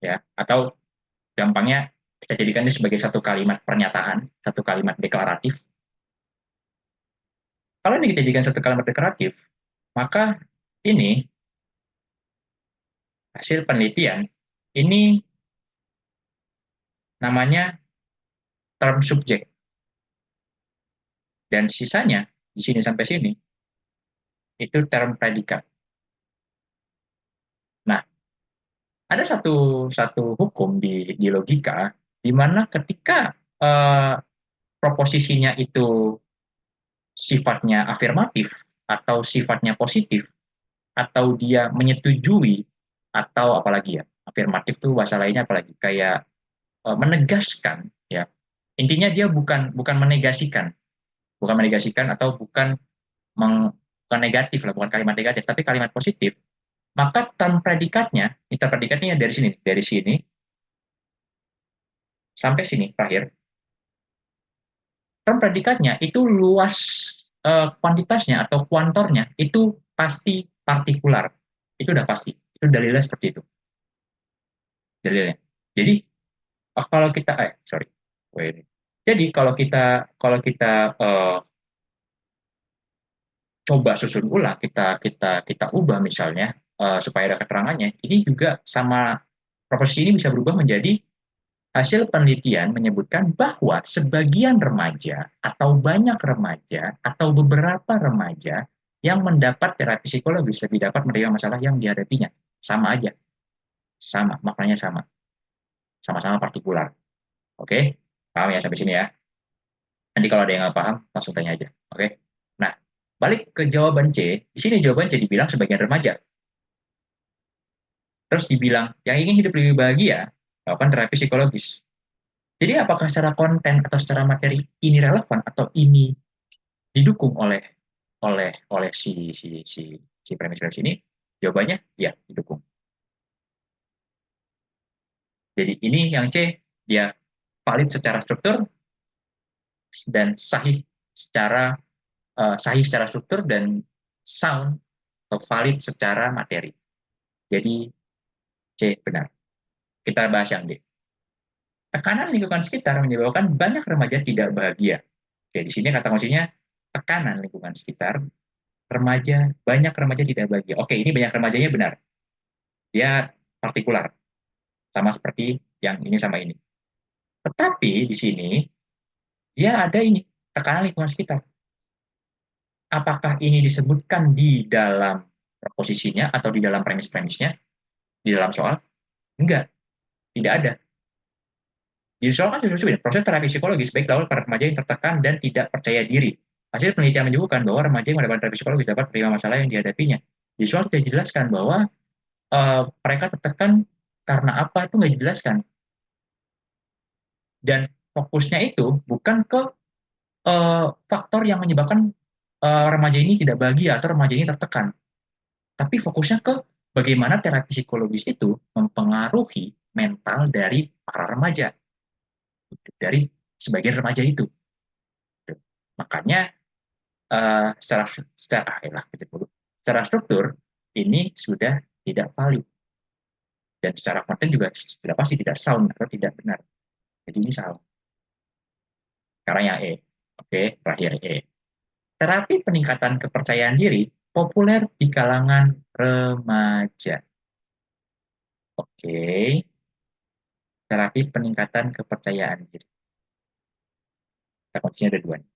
ya, atau gampangnya kita jadikan ini sebagai satu kalimat pernyataan, satu kalimat deklaratif. Kalau ini kita jadikan satu kalimat deklaratif, maka ini hasil penelitian ini namanya term subjek, dan sisanya di sini sampai sini itu term predikat. Nah, ada satu hukum di logika di mana ketika eh, proposisinya itu sifatnya afirmatif atau sifatnya positif atau dia menyetujui, atau apalagi ya, afirmatif tuh bahasa lainnya apalagi kayak menegaskan ya, intinya dia bukan menegasikan atau bukan negatif lah, bukan kalimat negatif tapi kalimat positif, maka term predikatnya dari sini sampai sini terakhir, term predikatnya itu luas, kuantitasnya atau kuantornya itu pasti partikular. Itu udah pasti. Itu dalilnya seperti itu. Dalilnya. Jadi kalau kita sorry. Wait. Jadi kalau kita coba susun ulang, kita ubah misalnya supaya ada keterangannya, ini juga sama, proposisi ini bisa berubah menjadi hasil penelitian menyebutkan bahwa sebagian remaja atau banyak remaja atau beberapa remaja yang mendapat terapi psikologis lebih dapat menerima masalah yang dihadapinya. Sama aja, sama, maknanya sama, sama-sama partikular. Oke, paham ya sampai sini ya? Nanti kalau ada yang nggak paham, langsung tanya aja. Oke, nah balik ke jawaban C. Di sini jawaban C dibilang sebagian remaja. Terus dibilang yang ingin hidup lebih bahagia, melakukan terapi psikologis. Jadi apakah secara konten atau secara materi ini relevan atau ini didukung oleh si premis-premis ini? Jawabannya ya, didukung. Jadi ini yang C, dia valid secara struktur dan sahih secara struktur dan sound atau valid secara materi. Jadi C benar. Kita bahas yang D. Tekanan lingkungan sekitar menyebabkan banyak remaja tidak bahagia. Oke, di sini kata kuncinya tekanan lingkungan sekitar, banyak remaja tidak bahagia. Oke, ini banyak remajanya benar. Dia partikular, sama seperti yang ini sama ini. Tetapi di sini dia ada ini, tekanan lingkungan sekitar. Apakah ini disebutkan di dalam proposisinya atau di dalam premis-premisnya, di dalam soal? Enggak, tidak ada. Di soal kan sudah proses terapi psikologis baik dilakukan pada remaja yang tertekan dan tidak percaya diri. Hasil penelitian menyebutkan bahwa remaja yang mendapatkan terapi psikologis dapat menerima masalah yang dihadapinya. Di soal tidak dijelaskan bahwa mereka tertekan karena apa, itu nggak dijelaskan. Dan fokusnya itu bukan ke faktor yang menyebabkan remaja ini tidak bahagia atau remaja ini tertekan, tapi fokusnya ke bagaimana terapi psikologis itu mempengaruhi mental dari para remaja, dari sebagian remaja itu. Makanya secara struktur ini sudah tidak valid, dan secara konten juga sudah pasti tidak sound atau tidak benar. Jadi ini salah. Karena yang E. Oke, terakhir E. Terapi peningkatan kepercayaan diri populer di kalangan remaja. Oke, terapi peningkatan kepercayaan diri. Kita kuncinya ada dua nih.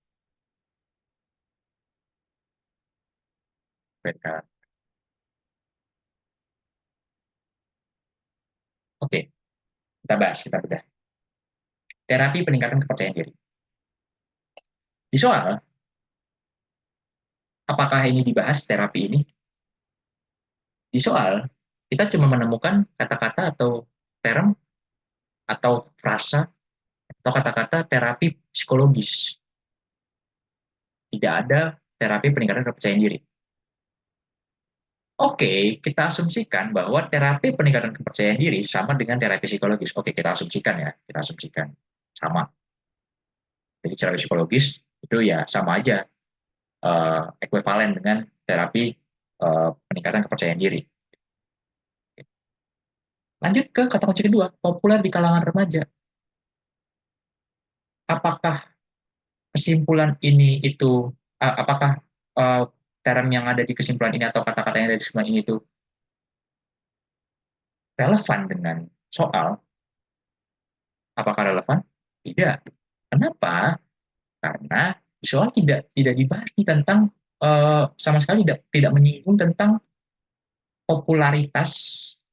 Oke, kita bahas, kita bedah. Terapi peningkatan kepercayaan diri. Di soal, apakah ini dibahas terapi ini? Di soal, kita cuma menemukan kata-kata atau term atau frasa atau kata-kata terapi psikologis. Tidak ada terapi peningkatan kepercayaan diri. Oke, kita asumsikan bahwa terapi peningkatan kepercayaan diri sama dengan terapi psikologis. Oke, kita asumsikan ya, kita asumsikan sama. Jadi secara psikologis itu ya sama aja, ekuivalen dengan terapi peningkatan kepercayaan diri. Lanjut ke kata kunci kedua, populer di kalangan remaja. Apakah kesimpulan ini itu, apakah term yang ada di kesimpulan ini atau kata-kata yang ada di kesimpulan ini itu relevan dengan soal? Apakah relevan? Tidak. Kenapa? Karena soal tidak dibahas nih tentang, sama sekali tidak menyinggung tentang popularitas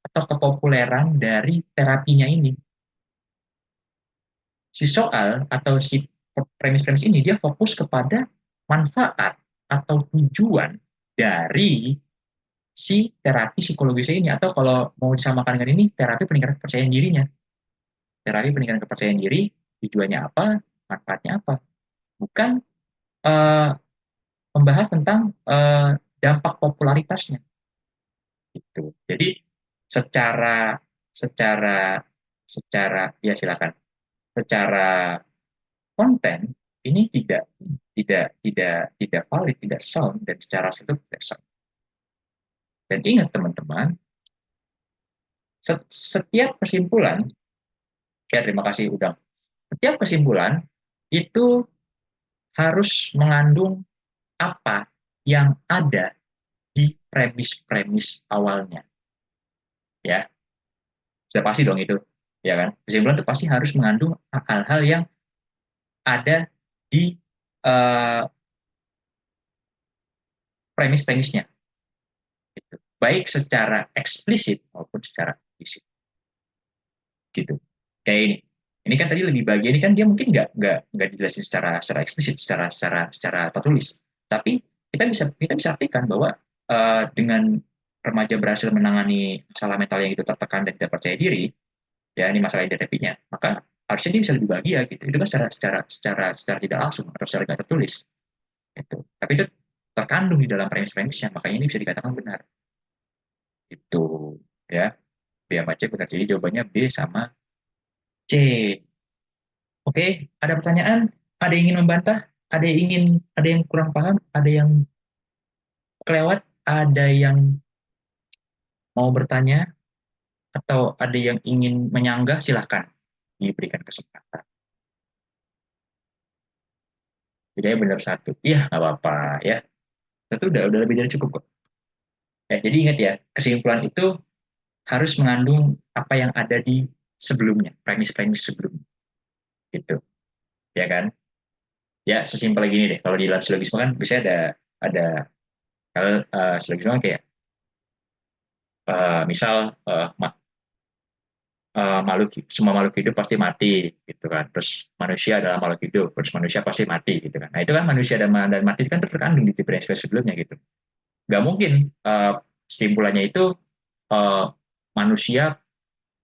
atau kepopuleran dari terapinya ini. Si soal atau si premis-premis ini dia fokus kepada manfaat atau tujuan dari si terapi psikologisnya ini, atau kalau mau disamakan dengan ini, terapi peningkatan kepercayaan dirinya. Terapi peningkatan kepercayaan diri, tujuannya apa, manfaatnya apa. Bukan uh, membahas tentang dampak popularitasnya. Gitu. Jadi secara secara secara ya silakan. Secara konten ini tidak valid, tidak sound, dan secara struktur tidak sound. Dan ingat teman-teman, setiap kesimpulan, ya terima kasih Udang, setiap kesimpulan itu harus mengandung apa yang ada di premis-premis awalnya. Ya, sudah pasti dong itu, ya kan? Kesimpulan itu pasti harus mengandung hal-hal yang ada di premis-premisnya, gitu. Baik secara eksplisit maupun secara implisit, gitu. Kayak ini kan tadi lebih bagian ini kan dia mungkin nggak dijelasin secara eksplisit, secara tertulis, tapi kita bisa artikan bahwa dengan remaja berhasil menangani masalah mental yang itu tertekan dan tidak percaya diri, ya ini masalah identitasnya, maka harusnya dia bisa lebih bahagia gitu. Itu kan secara tidak langsung atau secara tidak tertulis, gitu. Tapi itu terkandung di dalam premis-premisnya, makanya ini bisa dikatakan benar. Itu ya, B sama C benar. Jadi jawabannya B sama C. Oke, ada pertanyaan? Ada yang ingin membantah? Ada yang kurang paham? Ada yang kelewat? Ada yang mau bertanya? Atau ada yang ingin menyanggah? Silahkan diberikan kesempatan. Jadi benar satu. Iya, nggak apa-apa ya. Itu udah lebih dari cukup kok. Ya, jadi ingat ya, kesimpulan itu harus mengandung apa yang ada di sebelumnya, premis-premis sebelumnya. Gitu. Ya kan? Ya, sesimpel gini deh. Kalau di dalam silogisme kan biasanya ada kalau silogisme kan kayak misal semua makhluk hidup pasti mati gitu kan, terus manusia adalah makhluk hidup, terus manusia pasti mati gitu kan. Nah itu kan manusia dan mati kan terkandung di prinsip sebelumnya gitu. Nggak mungkin kesimpulannya itu uh, manusia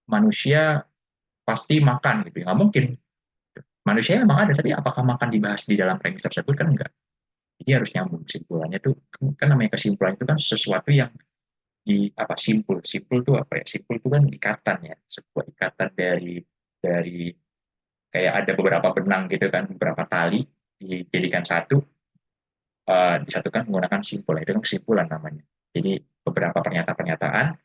manusia pasti makan gitu, nggak mungkin. Manusia memang ada, tapi apakah makan dibahas di dalam premis tersebut kan enggak. Jadi harus nyambung kesimpulannya tuh, kan namanya kesimpulan itu kan sesuatu yang di apa, simpul tuh apa ya, simpul itu kan ikatan ya, sebuah ikatan dari kayak ada beberapa benang gitu kan, beberapa tali dijadikan satu, disatukan menggunakan simpul, itu kan kesimpulan namanya. Jadi beberapa pernyataan-pernyataan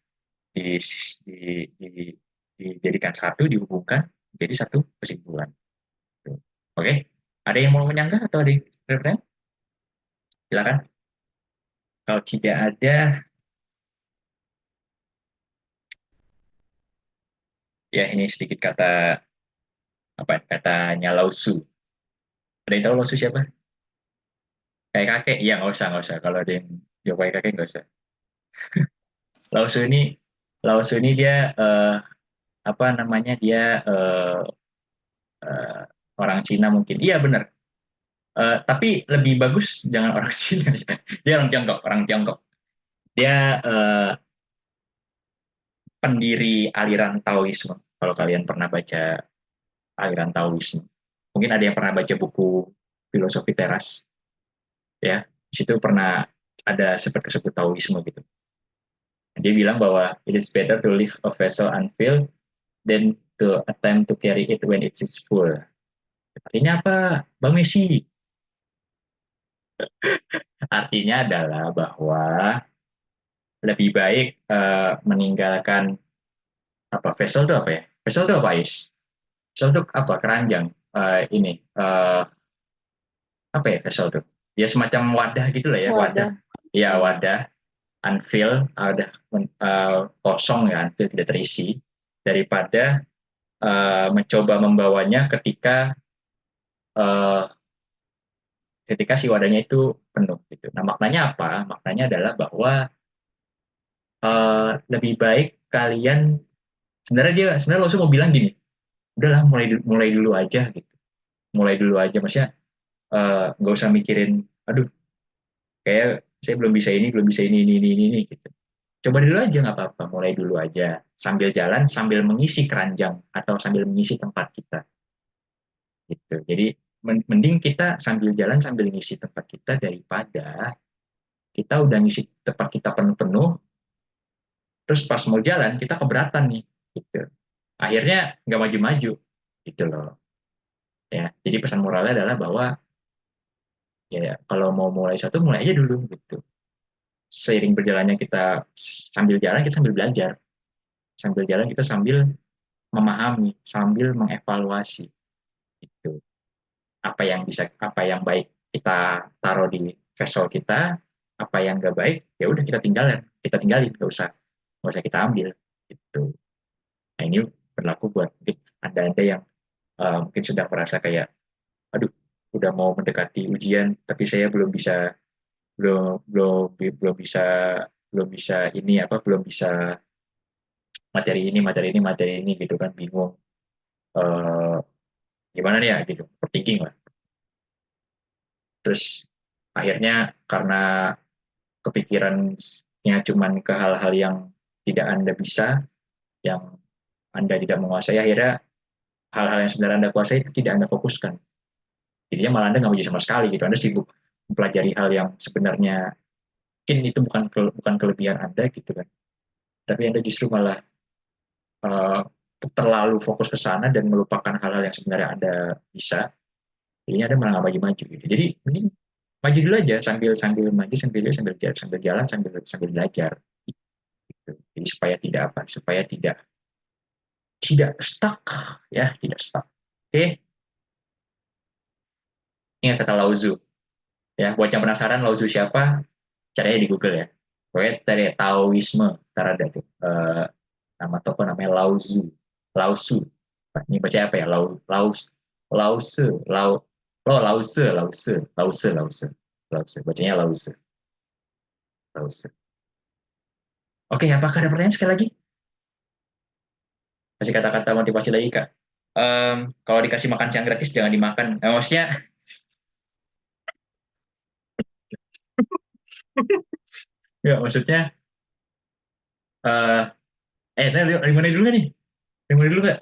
di, di, dijadikan satu, dihubungkan jadi satu kesimpulan. Oke, ada yang mau menyanggah atau ada yang bertanya? Silakan. Kalau tidak ada, ya ini sedikit kata apa katanya Lausu. Ada yang tahu Lausu siapa? Kayak kakek? Iya, nggak usah. Kalau ada yang jawab kayak kakek nggak usah. Lausu ini Lausu ini dia apa namanya, dia eh, orang Cina mungkin. Iya benar. Tapi lebih bagus jangan orang Cina. Dia orang Tiongkok, orang Tiongkok. Dia pendiri aliran Taoisme. Kalau kalian pernah baca aliran Taoisme, mungkin ada yang pernah baca buku Filosofi Teras, ya. Di situ pernah ada sebut Taoisme gitu. Dia bilang bahwa it is better to leave a vessel unfilled than to attempt to carry it when it is full. Artinya apa, Bang Messi? Artinya adalah bahwa lebih baik meninggalkan apa vessel itu apa ya? Vessel itu apa, Is? Vessel itu apa? Keranjang. Ini apa ya vessel itu? Ya semacam wadah gitu lah ya, wadah.
Wadah.
Ya wadah, unfill, ada kosong ya, unfill tidak terisi, daripada mencoba membawanya uh, ketika si wadahnya itu penuh gitu. Nah maknanya apa? Maknanya adalah bahwa lebih baik kalian sebenarnya langsung mau bilang gini, udahlah mulai dulu aja gitu, mulai dulu aja, maksudnya nggak usah mikirin, aduh kayak saya belum bisa ini, belum bisa ini gitu. Coba dulu aja nggak apa-apa, mulai dulu aja sambil jalan, sambil mengisi keranjang atau sambil mengisi tempat kita gitu. Jadi mending kita sambil jalan sambil ngisi tempat kita daripada kita udah ngisi tempat kita penuh-penuh, terus pas mau jalan kita keberatan nih gitu. Akhirnya nggak maju-maju gitu loh. Ya, jadi pesan moralnya adalah bahwa ya kalau mau mulai satu mulai aja dulu gitu. Seiring berjalannya kita sambil jalan kita sambil belajar, sambil jalan kita sambil memahami, sambil mengevaluasi gitu. Apa yang baik kita taruh di vessel kita, apa yang nggak baik ya udah kita tinggalin, nggak usah kita ambil gitu. Nah ini berlaku buat mungkin anda yang mungkin sudah merasa kayak, aduh udah mau mendekati ujian tapi saya belum belum belum bisa belum bisa ini apa belum bisa materi ini gitu kan, bingung eh, gimana nih ya gitu, overthinking lah. Terus akhirnya karena kepikirannya cuman ke hal-hal yang tidak anda bisa, yang anda tidak menguasai, akhirnya hal-hal yang sebenarnya anda kuasai itu tidak anda fokuskan. Jadinya malah anda nggak maju sama sekali gitu, anda sibuk mempelajari hal yang sebenarnya mungkin itu bukan kelebihan anda gitu kan, tapi anda justru malah uh, terlalu fokus ke sana dan melupakan hal-hal yang sebenarnya anda bisa. Jadinya anda malah nggak maju-maju gitu. Jadi mending maju dulu aja, sambil sambil maju sambil jalan sambil belajar gitu. Jadi supaya tidak apa, supaya tidak stuck, ya tidak stuck. Oke, ingat kata Lao Tzu ya, buat yang penasaran Lao Tzu siapa, caranya di Google ya. Pokoknya dari Taoisme, ntar ada tuh nama toko namanya Lao Tzu, Lao Tzu. Ini baca apa ya, Lao Tzu, Lao Tzu, Lao Tzu, Lao Tzu, Lao Tzu, Lao Tzu, bacanya Lao Tzu, Lao Tzu. Oke, apakah ada pertanyaan sekali lagi? Kasih kata-kata motivasi lagi kak. Kalau dikasih makan siang gratis jangan dimakan. Maksudnya ya maksudnya uh, dari mana dulu nih? Dari mana dulu nggak?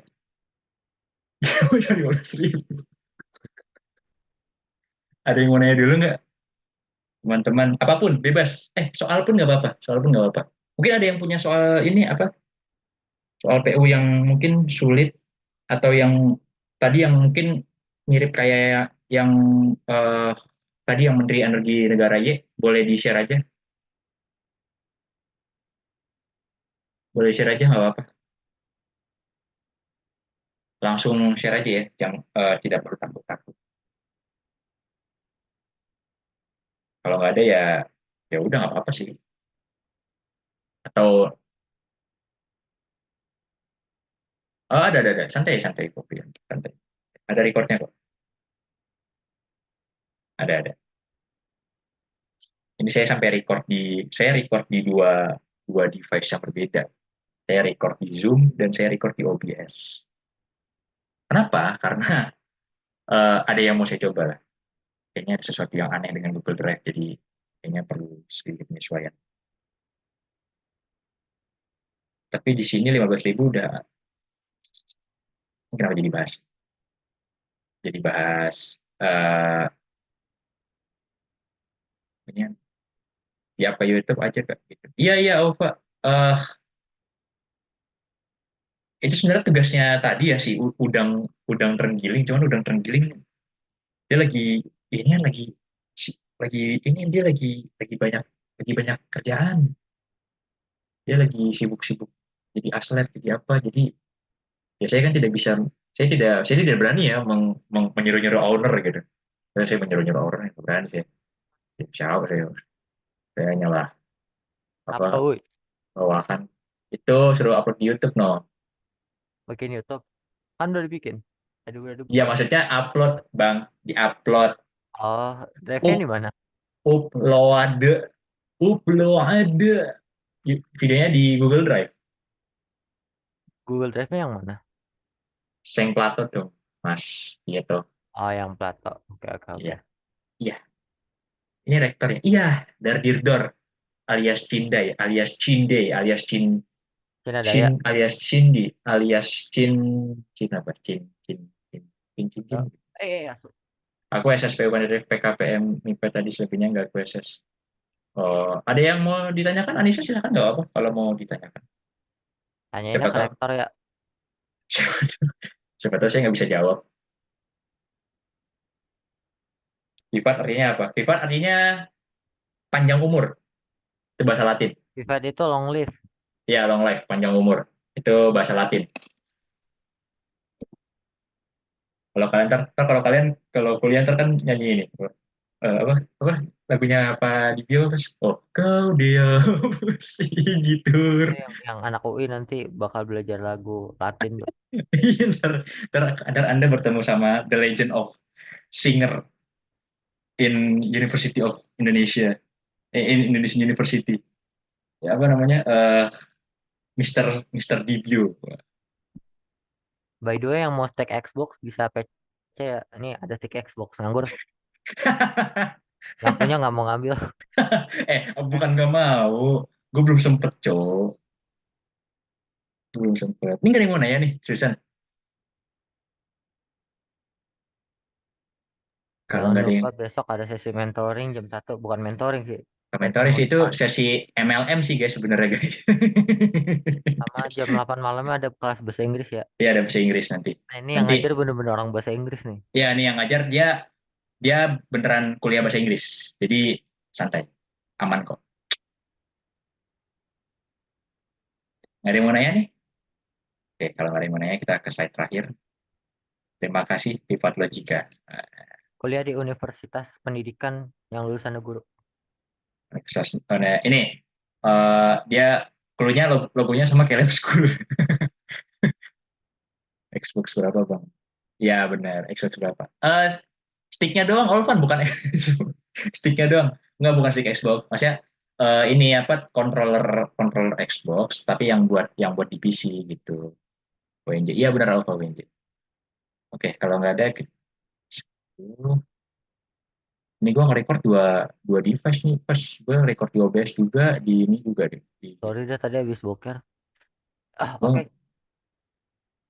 Dari 15.000. Ada yang mau nanya dulu nggak? Teman-teman, apapun bebas. Soal pun nggak apa-apa. Soal pun nggak apa-apa. Mungkin ada yang punya soal ini apa? Soal PU yang mungkin sulit atau yang tadi yang mungkin mirip kayak yang uh, tadi yang Menteri Energi Negara Y, boleh di-share aja. Boleh share aja nggak apa-apa. Langsung share aja ya, yang tidak perlu takut-takut. Kalau nggak ada ya ya udah nggak apa-apa sih. Atau ada santai kopi santai. Ada recordnya kok. Ada. Ini saya record di dua device yang berbeda. Saya record di Zoom dan saya record di OBS. Kenapa? Karena ada yang mau saya coba lah. Kayaknya ada sesuatu yang aneh dengan Google Drive, jadi kayaknya perlu sedikit penyesuaian. Tapi di sini 15.000 udah, kenapa jadi bahas? Jadi bahas ini di apa YouTube aja kak? Gitu. Iya Ova. Uh, itu sebenarnya tugasnya tadi ya si udang udang terenggiling, cuman udang terenggiling Dia ini kan lagi ini dia lagi banyak kerjaan. Dia lagi sibuk-sibuk jadi atlet, jadi apa. Jadi ya saya kan tidak bisa, saya tidak berani ya menyuruh-nyuruh owner gitu. Saya menyuruh-nyuruh owner nggak berani saya. Ya, siapa saya nyalah
Apa,
apa
woi?
bawahan itu suruh upload di YouTube no.
Bikin YouTube. Kan udah dibikin. Aduh,
Ya
bukan.
maksudnya upload bang, di-upload.
Oh, drive-nya
Up,
di mana?
upload, upload. Videonya di Google Drive.
Google Drive-nya yang mana?
Seng Plato dong, Mas. Gitu.
Oh, yang Plato. Oke, oke, oke.
Iya, iya. Ini rektornya. Iya, Dardirdor alias Cindai, alias Cinde, alias
Cina
Cin
Daya.
alias Cindi, alias Cin apa? Cin.
Iya.
Aku SSPU dari PKPM MIPA tadi, selebihnya nggak aku SS. Oh, ada yang mau ditanyakan? Anissa silakan, nggak apa kalau mau ditanyakan.
Tanyainnya
Siapa
ke
tahu,
rektor ya.
siapa tahu saya nggak bisa jawab. Vivat artinya apa? Vivat artinya panjang umur. Itu bahasa Latin.
Vivat itu long live.
Ya, long life, panjang umur. Itu bahasa Latin. Kalau kalian kalau kalian kalau kuliah kan nyanyi ini. Apa lagunya apa di bio terus oh kau dia si gitur.
Itu yang anak UI nanti bakal belajar lagu Latin.
ntar Anda bertemu sama the legend of singer in University of Indonesia, in Indonesian University, ya apa namanya, Mister Mister Dibio.
By the way, yang mau stack Xbox bisa PC ya. Ini ada stick Xbox nganggur. Yang punya nggak mau ngambil.
Bukan nggak mau, gue belum sempet cowok, belum sempet. Ini gak ada yang mau nanya nih seriusan. Kalau
Jangan
nggak ada yang
lupa besok ada sesi mentoring jam 1. Bukan mentoring sih. Sesi
komentar sih, itu
motivasi.
sesi MLM sih guys sebenarnya guys.
Sama jam 8 malamnya ada kelas bahasa Inggris ya.
Iya, ada bahasa Inggris nanti.
Nah, ini yang
Nanti
ngajar bener-bener orang bahasa Inggris nih.
ya nih yang ngajar dia dia beneran kuliah bahasa Inggris. Jadi santai, aman kok. Nggak ada yang mau nanya nih? Oke, kalau nggak ada yang mau nanya kita ke slide terakhir. Terima kasih Privat Logika.
Kuliah di Universitas Pendidikan yang lulusan guru.
Ini dia clue-nya logonya sama kayak Lab School. Xbox berapa bang? Ya benar, Xbox berapa? Sticknya doang, Olvan bukan sticknya doang. Enggak, bukan stick Xbox. Maksudnya ini apa, controller controller Xbox, tapi yang buat di PC gitu. WNJ. Iya benar, Alpha WNJ. Oke, kalau nggak ada, ini gue nge-record dua device nih. Pas gue record di OBS juga, di ini juga deh.
Sorry deh tadi habis boker.
Gue
Oke.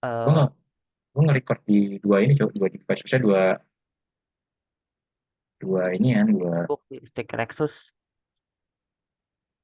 Eh,
gue nge-record di dua ini, coba dua device. Maksudnya dua dua ini ya, dua
Stick Rexus